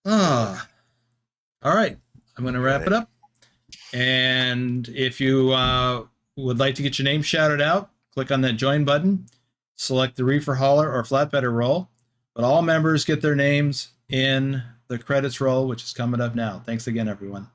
All right. I'm going to wrap it up. And if you would like to get your name shouted out, click on that join button, select the reefer hauler or flatbedder role. But all members get their names in the credits roll, which is coming up now. Thanks again, everyone.